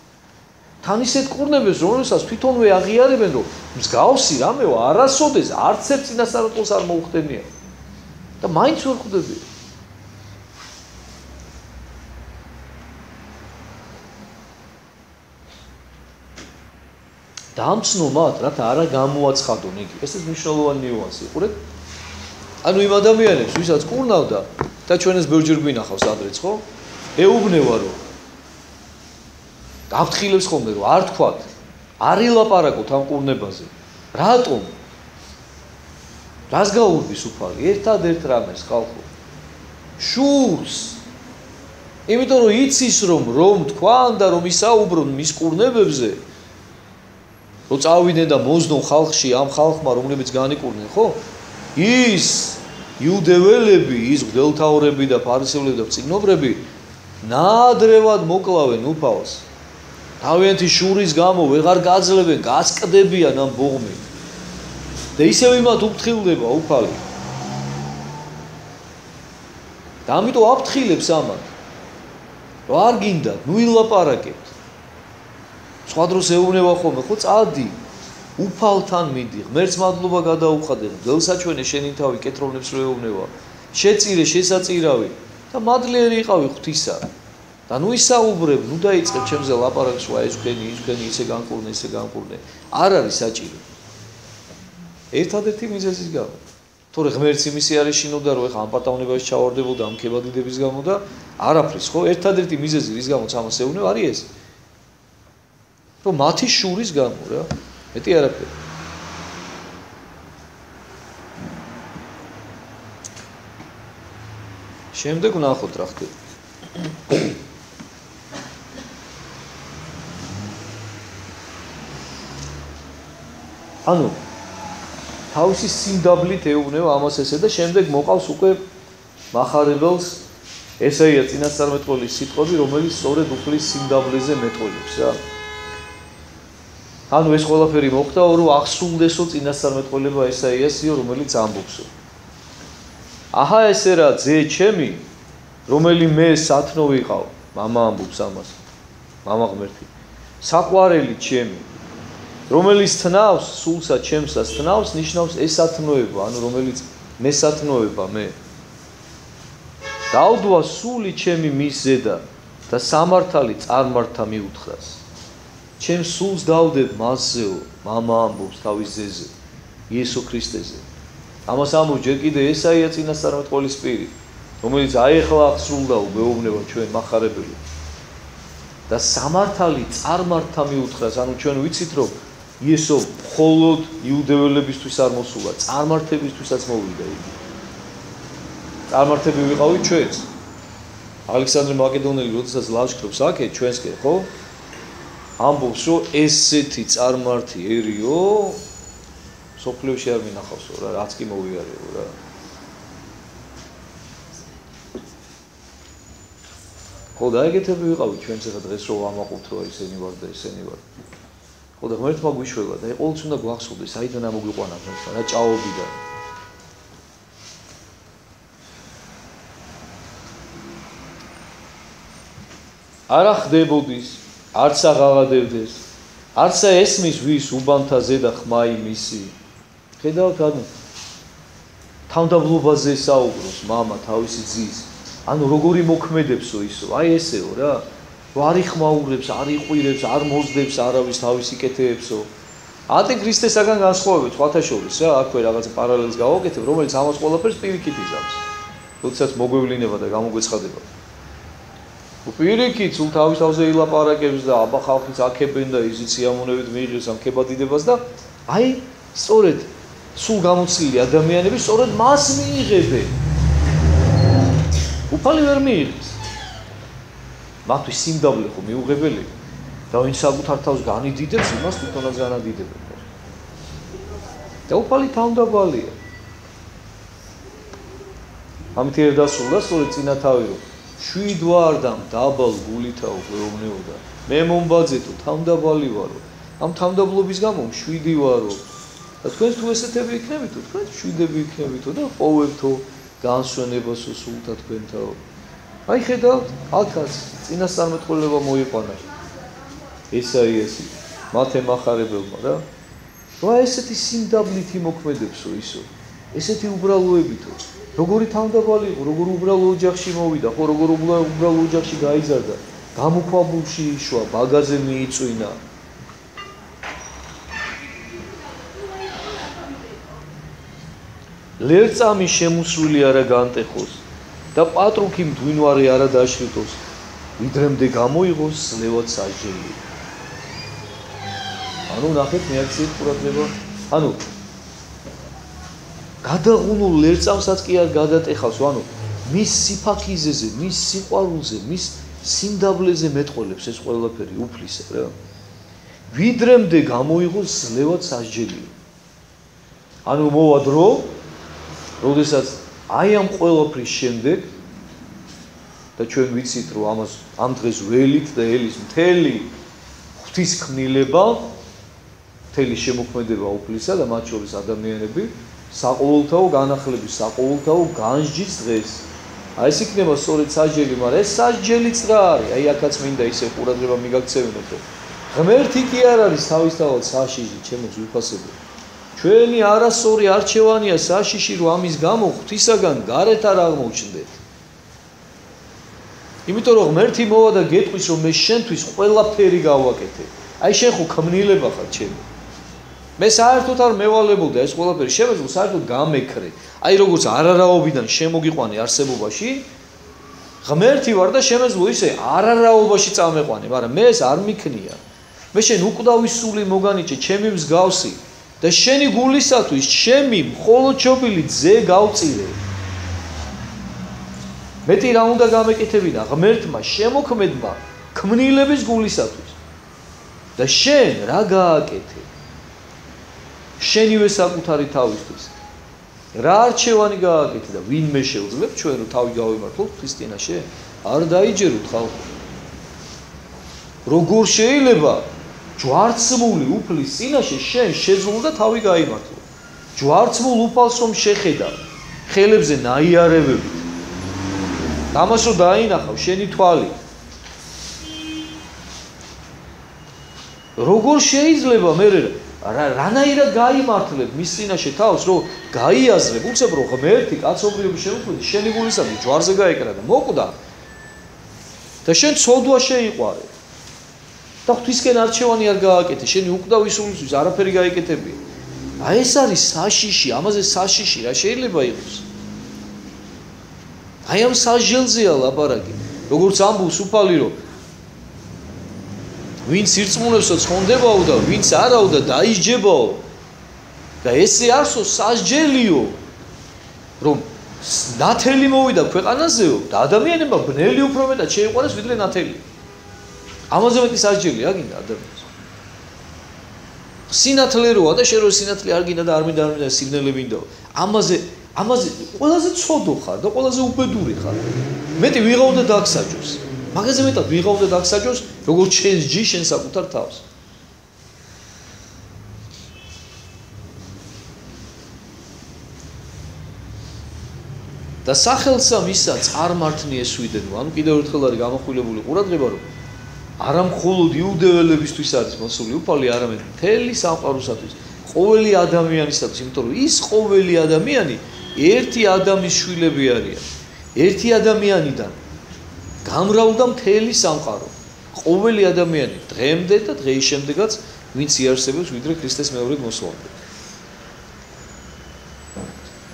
თან ისეთ კურნებებს, რომელსაც თვითონვე აღიარებენ, რომ მსგავსი რამეო არასოდეს არც ერთ წინასწარმეტყველს არ მოუხდენია. და მაინც ვერ ხვდები. დამცნო მათ, რათა არა გამოაცხადონ იგი. ეს მნიშვნელოვანი ნიუანსი, ხურეთ? ანუ იმ ადამიანებს, ვისაც კურნავდა და და ჩვენს ბევრჯერ გვინახავს ადრეც, ხო? ეუბნება რომ გაფრთხილებს ხოლმე რომ არ თქვათ, არ ილაპარაკოთ ამ ყურნებაზე. რატომ? რას გაურბის უფალი? ერთადერთ რამეს ხალხო. შურს. იმიტომ რომ იცის რომ თქვან და რომ ისაუბრონ მის ყურნებებზე, რომ წავიდნენ და მოძნონ ხალხში ამ ხალხმა, რომლებიც განიკურნენ, ხო? ის იუდეველები, ის მღვდელმთავრები და ფარისევლები და წიგნობრები ნაადრევად მოკლავენ უფალს. თავიანთი შურის გამო ვეღარ გაძლევენ, გასკდებიან ამ ბოღმით. და ისევ იმათ უფრთხილდება უფალი. და ამიტომ აფრთხილებს ამათ. რომ არ გინდათ, ნუ ილაპარაკებთ. სხვა დროს ეუბნება ხოლმე, ხო წადი. უფალთან მიდი, ღმერთს მადლობა გადაუხადე, გელსაჩვენე შენი თავი კეთროვნებს რო ეუბნება. შეწირე შესაწირავი და მადლიერი იყავი ღვთისა. და ნუ ისაუბრებ, ნუ დაიწყებ ჩემზე ლაპარაკს, ვა ეს თქვენი, ისე განკურნე. არ არის საჭირო. ერთადერთი მიზეზის გამო. თორე ღმერთს იმისი არის შინოდა, რომ ეხა ამ პატავნებაში ჩავარდებოდა ამ ქებადიდების გამო და არაფრის, ხო? ერთადერთი მიზეზი რის გამოც ამას ეუბნება არის ეს. რომ მათი შურის გამო რა. მეტი არაფერი. შემდეგ ვნახოთ რა ხდება. ანუ თავისი სიმდაბლით ეუბნება ამას ესე და შემდეგ მოყავს უკვე მახარებელს ესაია წინასწარმეტყველის სიტყვები, რომელიც სწორედ უფლის სიმდაბლეზე მეტყველებს რა. ანუ ეს ყველაფერი მოხდა, რომ აღსრულდესო წინასწარმეტყველება ესაიასიო, რომელიც ამბობსო. აჰა ესე რა ძე ჩემი, რომელი მე სათნო ვიყავ, მამა ამბობს ამას. მამა ღმერთი. საყვარელი ჩემი, რომელიც თნავს სულსა ჩემსას თნავს, ნიშნავს ეს სათნოება, ანუ რომელიც მე სათნოება მე. დავდვა სული ჩემი მის ზედა და სამართალი წარმართა მიუთხრას. ჩემ სულს დავდებ მასზეო, მამა ამბობს თავის ძეზე, იესო ქრისტეზე. ამას ამბობს ჯერ კიდე ესაია წინასწარმეტყველის პირი, რომელიც აეხლა აღსრულდა უგეუბნება ჩვენ მახარებელი. და სამართალი წარმართა მიუთხრას, ანუ ჩვენ ვიცით რომ იესო მხოლოდ იუდეველებისთვის არ მოსულა, წარმართებისთვისაც მოვიდა იგი. წარმართები ვიყავით ჩვენც. ალექსანდრე მაკედონელი როდესაც ლაშქრობს აქეთ ჩვენსკენ, ხო? ამბობს რომ ესეთი წარმართიერიო სოფლიოში არ მინახავსო რა, რაც კი მოვიარეო რა. ხო და ეგეთები ვიყავით ჩვენც ახლა დღეს რომ ამაყობთ რომ ისენი ვარ და ისენი ვარ. ხო და ღმერთმა გვიშველა და ყოველთვის უნდა გვახსოვდეს საიდან ამოგვიყვანა ღმერთმა რა ჭაობიდან. არა ხდებოდის, არც აღაღადებდეს, არცა ესმის ვის უბანთა ზედა ხმა იმისი. ხედავთ ანუ თავდაბლობაზე საუბრობს მამა თავისი ძის. ანუ როგორი მოქმედებსო ისო, აი ესეო რა. არ იხმაურებს, არ იყვირებს, არ მოძდებს არავის თავისი კეთეებსო. ანტიქრისტესაგან განსხვავებით სხვათა შორის რა, აქვე რაღაც პარალელს გავაკეთებ, რომელიც ამას ყველაფერს პირიქით იზამს. როდესაც მოგვევლინება და გამოგვეცხადება. პირიქით სულ თავის თავზე ილაპარაკებს და აბა ხალხიც აქებენ და ისიც სიამოვნებით მიიღებს ამ ქებადიდებას და აი სწორედ სულ გამოცილი ადამიანები სწორედ მას მიიღებენ. უფალი ვერ მიიღებს. მათთვის სიმდაბლე ხო მიუღებელი და ვინ საკუთარ თავს განიდიდებს, იმას თვითონაც განადიდებენ. და უფალი თავმდაბალია. ამით ერთ დასრულდა სწორედ წინა თავი რომ შვიდ ვარ და დაბალ გულითაო გვეუბნებოდა. მე მომბაძეთო, თავმდაბალი ვარო. ამ თავმდაბლობის გამო შვიდი ვარო. და თქვენ თუ ესეთები იქნებითო, თქვენ შვიდები იქნებითო და ხოვებთო განსვენებასო სულთა თქვენთაო. აი ხედავთ, აქაც წინასწარმეტყველება მოიყვანა. ესაიასი მათე მახარებელმა რა. რა ესეთი სიმდაბლითი მოქმედებსო ისო. ესეთი უბრალოებითო. როგორი თავმდაბალი იყო, როგორ უბრალო ოჯახში მოვიდა, ხო როგორ უბრალო ოჯახში გაიზარდა, გამოქვაბულში იშვა, ბაგაზე მიიწვინა. ლერწამი შემოსული არა განტეხოს, და პატრუქი მდვინვარე არა დაშლიტოს, ვიდრემდე გამოიღოს სლევად სასჯელი. ანუ ნახეთ მეაქციეთ ყურადღება. ანუ გადაღუნულ ლერწამსაც კი არ გადატეხავს, ანუ მის სიფაქიზეზე, მის სიყვარულზე, მის სიმდაბლეზე მეტყოლებს ეს ყველაფერი უფლისა რა. ვიდრემდე გამოიღოს სლევად სასჯელი. ანუ მოვა დრო, როდესაც აი ამ ყველაფრის შემდეგ და ჩვენ ვიცით რომ ამას ამ დღეს ველით და ელის მთელი ღვთისქმნილება, მთელი შემოქმედება უფლისა და მათ შორის ადამიანები საყოველთაო განახლების, საყოველთაო განსჯის დღეს. აი ეს იქნება სწორედ სასჯელი, მაგრამ ეს სასჯელიც რა არის? აი აქაც მინდა ისე ყურადღება მიგაქცევინოთ, რომ ღმერთი კი არ არის თავისთავად საშიში, ჩემო ძვირფასებო. ჩვენი არასწორი არჩევანია საშიში, რომ ამის გამო ღვთისაგან გარეთ არ აღმოჩნდეთ. იმიტომ რომ ღმერთი მოვა და გეტყვის, რომ მე შენთვის ყველაფერი გავაკეთე. აი შენ ხო ქმნილება ხარ ჩემი. მე საერთოდ არ მევალებოდა ეს ყველაფერი, შემეძლო საერთოდ გამეკრე. აი როგორც არარაობიდან შემოგიყვანე არსებობაში, ღმერთი ვარ და შემეძლო ისე არარაობაში წამეყვანე, მაგრამ მე ეს არ მიქნია. მე შენ უკვდავის სული მოგანიჭე ჩემი მსგავსი და შენი გულისათვის ჩემი მხოლოდ ჩობილი ძე გავწირე. მეტი რა უნდა გამეკეთებინა ღმერთმა შემოქმედმა ქმნილების გულისათვის და შენ რა გააკეთე? შენივე საკუთარი თავისთვის რა არჩევანი გააკეთე და ვინმე შეუძლებს ჩვენ რომ თავი გავიმართლოთ ქრისტიანაში? არ დაიჯეროთ ხალხო. როგორ შეიძლება ჯვარცმული უფლის წინაშე შენ შეძლო და თავი გაიმართლო? ჯვარცმულ უფალს რომ შეხედა ხელებზე ნაიარევებით, ამას რომ დაინახავ შენი თვალი. როგორ შეიძლება მე რანაირად გაიმართლებ მის წინაშე თავს, რომ გაიაზრებ, უცებ რომ ღმერთი კაცობრიობის შემოქმედი შენი გულისადმი ჯვარზე გაეკრა და მოკვდა და შენ ცოდვა შეიყვარე და ღვთისკენ არჩევანი არ გააკეთე, შენი უკვდავის სულისთვის არაფერი გაიკეთებია. აი ეს არის საშიში, ამაზე საშიში რა შეიძლება იყოს? აი ამ სასჯელზეა ლაპარაკი. როგორც ამბობს უფალი, რომ ვინც ირწმუნებსო ცხონდებაო და ვინც არაო და დაისჯებაო და ესე არსო სასჯელიო, რომ ნათელი მოვიდა ქვეყანაზეო და ადამიანებმა ბნელი უფრო მეტად შეიყვანეს ვიდრე ნათელი. ამაზე მეტი სასჯელია გინდა ადამიანს. სინათლე როა და შენ რო სინათლე არ გინდა და არ მინდა სიგნალები მინდაო. ამაზე ყველაზე ცოდო ხარ და ყველაზე უბედური ხარ. მეტი ვიღა უნდა დაგსაჯოს. მაგაზე მეტად ვიღა უნდა დაგსაჯოს, როგორც შენს ჯი შენ საკუთარ თავს. და სახელსა მისა წარმართნი ესვიდენ, ანუ კიდევ ერთხელ არის გამოხვილებული ყურადღება, რომ არა მხოლოდ იუდეველებისთვის არის მოსული უფალი, არამედ მთელი სამყაროსათვის, ყოველი ადამიანისათვის, იმიტომ რომ ის ყოველი ადამიანი ერთი ადამიანის შვილები არიან. ერთი ადამიანიდან გამრავლდა მთელი სამყარო. ყოველი ადამიანი დღემდე და დღეის შემდეგაც ვინც იარსებებს ვიდრე ქრისტეს მეორედ მოსვლამდე.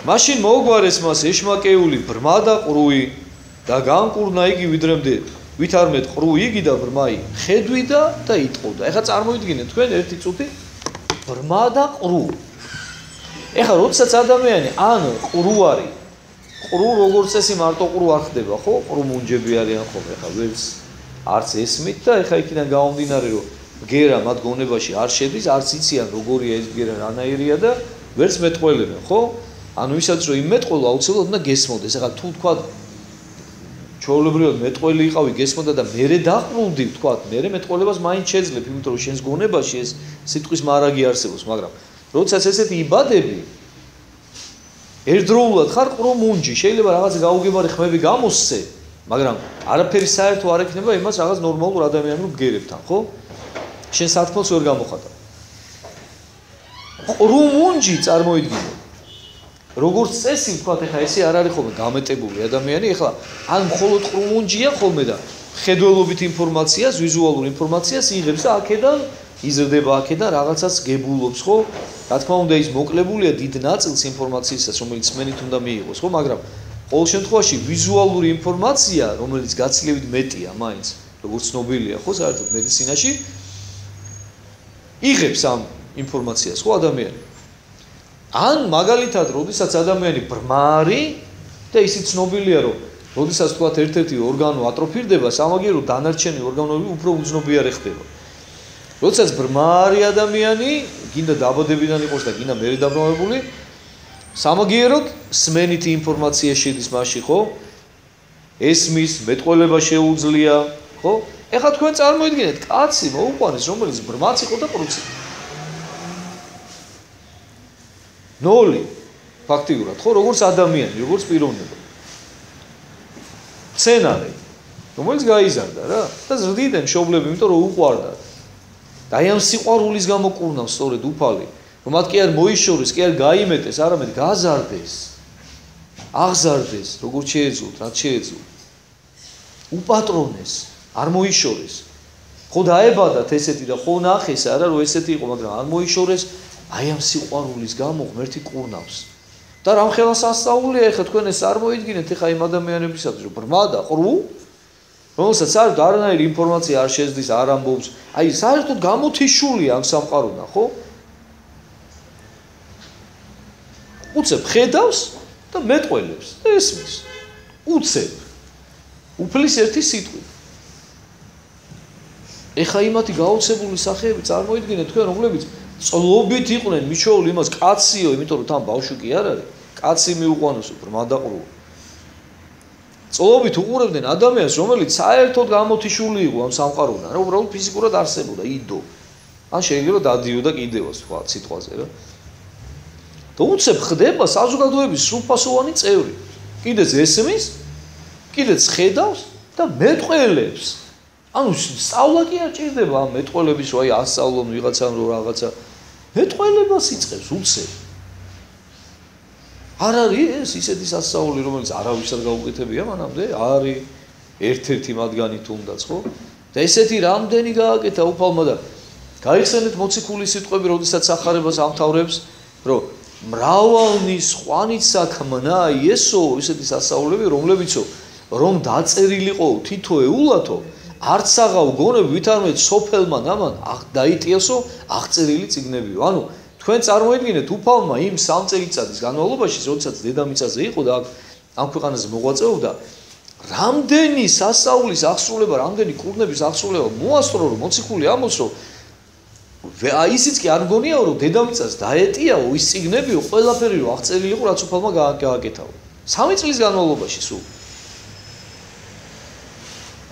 მაშინ მოუგვარეს მას ეშმაკეული ბრმა და ყრუი და განკურნა იგი ვიდრემდე ვით არ მეტ ყრუ იგი და ბრმაი ხედვი და იტყოდა. ეხლა წარმოიდგინეთ თქვენ ერთი წუთი ბრმა და ყრუ. ეხლა როდესაც ადამიანი ან ყრუ არის, ყრუ როგორც წესი მარტო ყრუ არ ხდება, ხო? ყრუ მუნჯები არიან ხოლმე, ეხლა ვერც არც ესმით და ეხლა იქიდან გამომდინარე რომ ბგერა მათ გონებაში არ შედის, არც იციან როგორია ეს ბგერა, რანაირია და ვერც მეტყველებენ, ხო? ანუ ვისაც რომ იმ მეტყველო აუცილებლად უნდა გესმოდეს. ეხლა თუ თქვა ჩვეულებრივად მეტყველი იყავი გესმოდა და მერე დაყრუნდი, თქვა, მერე მეტყველებას მაინც შეძლებ, იმიტომ რომ შენს გონებაში ეს სიტყვის მარაგი არსებობს, მაგრამ როდესაც ესეთი იბადები ერთდროულად ხარ ყრუ მუნჯი, შეიძლება რაღაც გაუგებარი ხმები გამოსცე, მაგრამ არაფერი საერთო არ ექნება იმას რაღაც ნორმალურ ადამიანურ ბგერებთან, ხო? შენ სათქმელს ვერ გამოხატავ. ყრუ მუნჯი წარმოიდგინე. როგორც წესი ვთქვა, ეხლა ესე არ არის ხოლმე გამეტებული ადამიანი, ეხლა ან მხოლოდ ყრუ მუნჯია ხოლმე და ხედველობით ინფორმაციას, ვიზუალურ ინფორმაციას იღებს და აქედან იზრდება აქედან რაღაცას გებულობს, ხო? რა თქმა უნდა ის მოკლებულია დიდ ნაწილს ინფორმაციისას, რომელიც მენით უნდა მიიღოს, ხო? მაგრამ ყოველ შემთხვევაში ვიზუალური ინფორმაცია, რომელიც გაცილებით მეტია მაინც, როგორც ცნობილია, ხო, საერთოდ მედიცინაში იღებს ამ ინფორმაციას, ხო, ადამიანი. ან მაგალითად, როდესაც ადამიანი ბრმარი და ისიც ცნობილია, რომ როდესაც თქვა ერთ-ერთი ორგანო ატროფირდება, სამაგიერო დანარჩენი ორგანოები უფრო უცნობიარე ხდება. როდესაც ბრმარი ადამიანი, გინდა დაბადებიდან იყოს და გინდა მერე დაბრმავებული, სამაგიეროდ სმენითი ინფორმაცია შედის მასში, ხო? ესმის, მეტყველება შეუძლია, ხო? ეხლა თქვენ წარმოიდგინეთ, კაცი მოუყვანეს, რომელიც ბრმაც იყო და პრუცი. 0 ფაქტიურად, ხო, როგორც ადამიანი, როგორც პიროვნება. სცენარი, რომელიც გაიზარდა რა და ზრდიდნენ მშობლები, იმიტომ რომ უყვარდა. და აი ამ სიყვარულის გამო კურნავს სწორედ უფალი, რომ მათ კი არ მოიშორეს, კი არ გაიმეტეს, არამედ გაზარდეს. აღზარდეს, როგორც შეეძლოთ, რაც შეეძლოთ. უპატრონეს, არ მოიშორეს. ხო დაებადათ ესეთი და ხო ნახეს არა რომ ესეთი იყო, მაგრამ არ მოიშორეს, აი ამ სიყვარულის გამო ღმერთი კურნავს. და რამხელა სასწაულია ეხლა თქვენ ეს წარმოიდგინეთ ეხლა იმ ადამიანებისათვის რომ ბრმა და ყრუ რომელსაც საერთოდ არანაირი ინფორმაცია არ შეძდის, არ ამბობს, აი საერთოდ გამოთიშულია ამ სამყაროდან, ხო? უცებ ხედავს და მეტყველებს და ესმის. უცებ. უფლის ერთი სიტყვით. ეხლა იმათი გაოცებული სახეები წარმოიდგინეთ თქვენ, რომლებიც წლობით იყვნენ მიჩვეული იმას კაციო, იმიტომ რომ თან ბავშვი არ არის, კაცი მიუყვანოსო, ბრმა და ყრუ. წლობით უყურებდნენ ადამიანს, რომელიც საერთოდ გამოთიშული იყო ამ სამყაროდან, რა უბრალოდ ფიზიკურად არსებობდა, იდო. ან შეიძლება დადიოდა კიდევაც თქვა სიტყვაზე რა. და უცებ ხდება საზოგადოების სრულფასოვანი წევრი. კიდეც ესმის, კიდეც ხედავს და მეტყველებს. ანუ სწავლა კი არ ჭირდება ამ მეტყველების, რომ აი ასწავლონ ვიღაცამ რომ რაღაცა მეტყველებას იწყებს უცებ. არ არის ეს ისეთი სასწაული, რომელიც არავისად გაუკეთებია მანამდე? არის ერთ-ერთი მათგანი თუნდაც, ხო? და ესეთი რამდენი გააკეთა უფალმა და გაიხსენეთ მოციქული სიტყვები, როდესაც ახარებას ამთავრებს, რომ მრავალნი სხვანით საქმნა იესო, ესეთი სასწაულები, რომლებიცო რომ დაწერილიყო თითოეულათო, არც აღავ გონებ ვითარმეთ სოფელმა ნამან დაიტიესო აღწერილი წიგნებიო. ანუ თქვენ წარმოიდგინეთ უფალმა იმ 3 წელიწადის განმავლობაში, როდესაც დედამიწაზე იყო და ამ ქვეყანაზე მოღვაწეობდა, რამდენი სასწაულის აღსრულება, რამდენი კურნების აღსრულება მოასწრო, რომ მოციქული ამბობს, რომ ისიც კი არ მგონიაო, რომ დედამიწას დაეტიაო ის წიგნებიო, ყველაფერი რომ აღწერილი იყო, რაც უფალმა გააკეთაო. 3 წლის განმავლობაში სულ.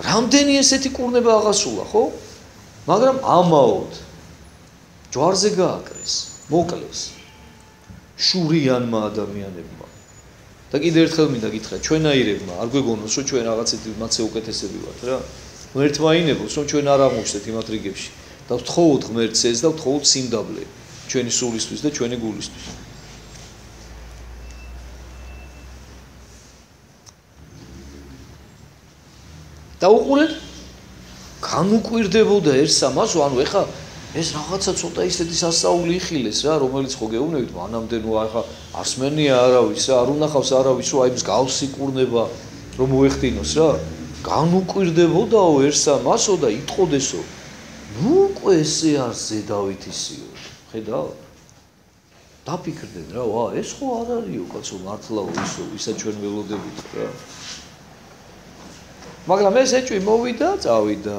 რამდენი ესეთი კურნება აღასრულა, ხო? მაგრამ ამაოდ ჯვარზე გააკრეს, მოკლეს შურიანმა ადამიანებმა. და კიდევ ერთხელ მინდა გითხრათ, ჩვენაირებმა არ გვეგონოს, რომ ჩვენ რაღაცეთი მათზე უკეთესები ვართ რა. ერთმაინებოს, რომ ჩვენ არ აღმოჩნდეთ იმათ რიგებში და ვთხოვოთ ღმერთს ეს და ვთხოვოთ სიმდაბლე ჩვენი სულისთვის და ჩვენი გულისთვის. და უყურეთ, განუკვირდებოდა ერთსა მასო, ანუ ეხა ეს რაღაცა ცოტა ისეთი სასწაული იხილეს რა, რომელიც ხო გეუბნებით, მანამდე ნუ ეხა არსმენია არავის რა, არ უნახავს არავის, რომ აი მსგავსი კურნება რომ მოეხდინოს რა. განუკვირდებოდაო ერთსა მასო და იტყოდესო, ნუ უკვე ესე არზე დავითისიო. ხედავთ? დაფიქრდნენ რა, ვა, ეს ხო არ არისო, კაცო, მართლაო ისო, ისა ჩვენ ველოდებით რა. მაგრამ ეს ეჭვი მოვიდა, წავიდა.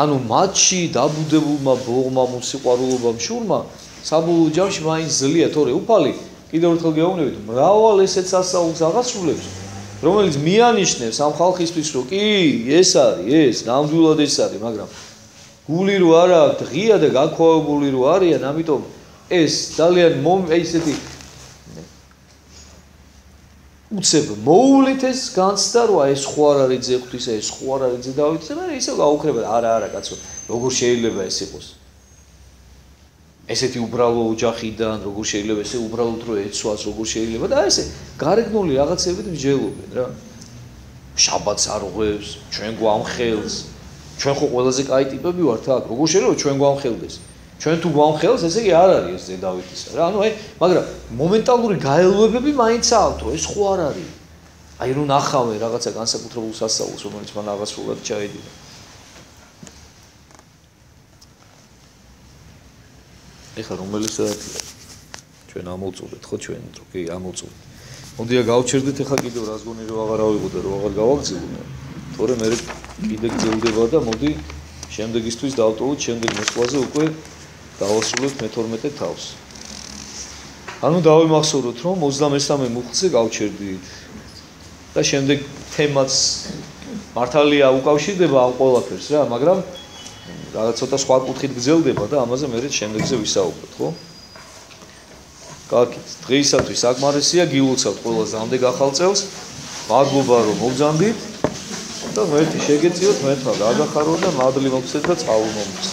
ანუ მათში დაბუდებულმა ბოღმა მოსიყვარულობამ შურმა საბოლოო ჯამში მაინც ძლია, თორე უფალი კიდევ ერთხელ გეუბნებით, მრავალ ესეთ სასწაულს აღასრულებს, რომელიც მიანიშნებს ამ ხალხისთვის, რომ კი, ეს არის, ეს, ნამდვილად ეს არის, მაგრამ გული რო არა აქვთ, ღია და გაქვავებული რო არიან, ამიტომ ეს ძალიან ესეთი უცებ მოულით ეს განცდა, რომ ეს ხო არ არის ძე ღვთისა, ეს ხო არ არის ძე დავითისა, მაგრამ ისე გაუქრება, არა, კაცო, როგორ შეიძლება ეს იყოს? ესეთი უბრალო ოჯახიდან, როგორ შეიძლება ესე უბრალოდ რო ეცვას, როგორ შეიძლება და ესე გარეგნული რაღაცებით მსჯელობენ რა. შაბათს არ ღვევს, ჩვენ გვამხელს. ჩვენ ხო ყველაზე კაი ტიპები ვართ აქ, როგორ შეიძლება ჩვენ გვამხელდეს? ჩვენ თუ გვამხელს, ესე იგი არ არის ეს ძე დავითისა რა. ანუ აი, მაგრამ მომენტალური გაელვებები მაინც აქვთ, ეს ხო არ არის. აი რომ ნახავენ რაღაცა განსაკუთრებულ სასწაულს, რომელიც მან აღასრულად ჩაედინა. ეხლა რომელი საათია? ჩვენ ამოვწურეთ, ხო ჩვენ კი ამოვწურეთ. მოდია გავჩერდეთ ეხლა კიდევ რას გონი რომ აღარ ავიღო და რომ აღარ გავაგზავნე. თორე მე კიდე გძელდება და მოდი შემდეგისთვის დავტოვოთ შემდეგ მოსვლაზე უკვე დავასრულოთ მე-12 თავს. ანუ დავიმახსოვროთ რომ 23 მუხლზე გავჩერდით და შემდეგ თემაც მართალია უკავშირდება ამ ყველაფერს რა, მაგრამ რაღაც ცოტა სხვა კუთხით გძელდება და ამაზე მე შემდეგზე ვისაუბროთ, ხო? კარგით, დღეისათვის საკმარისია, გილოცავთ ყველას ამდე ახალ წელს. მადლობა რომ მოგზანდით და მერტი შეგეწიოთ მეთქვა გაგახარო და მადლი მოგცეთ და წაუნომს.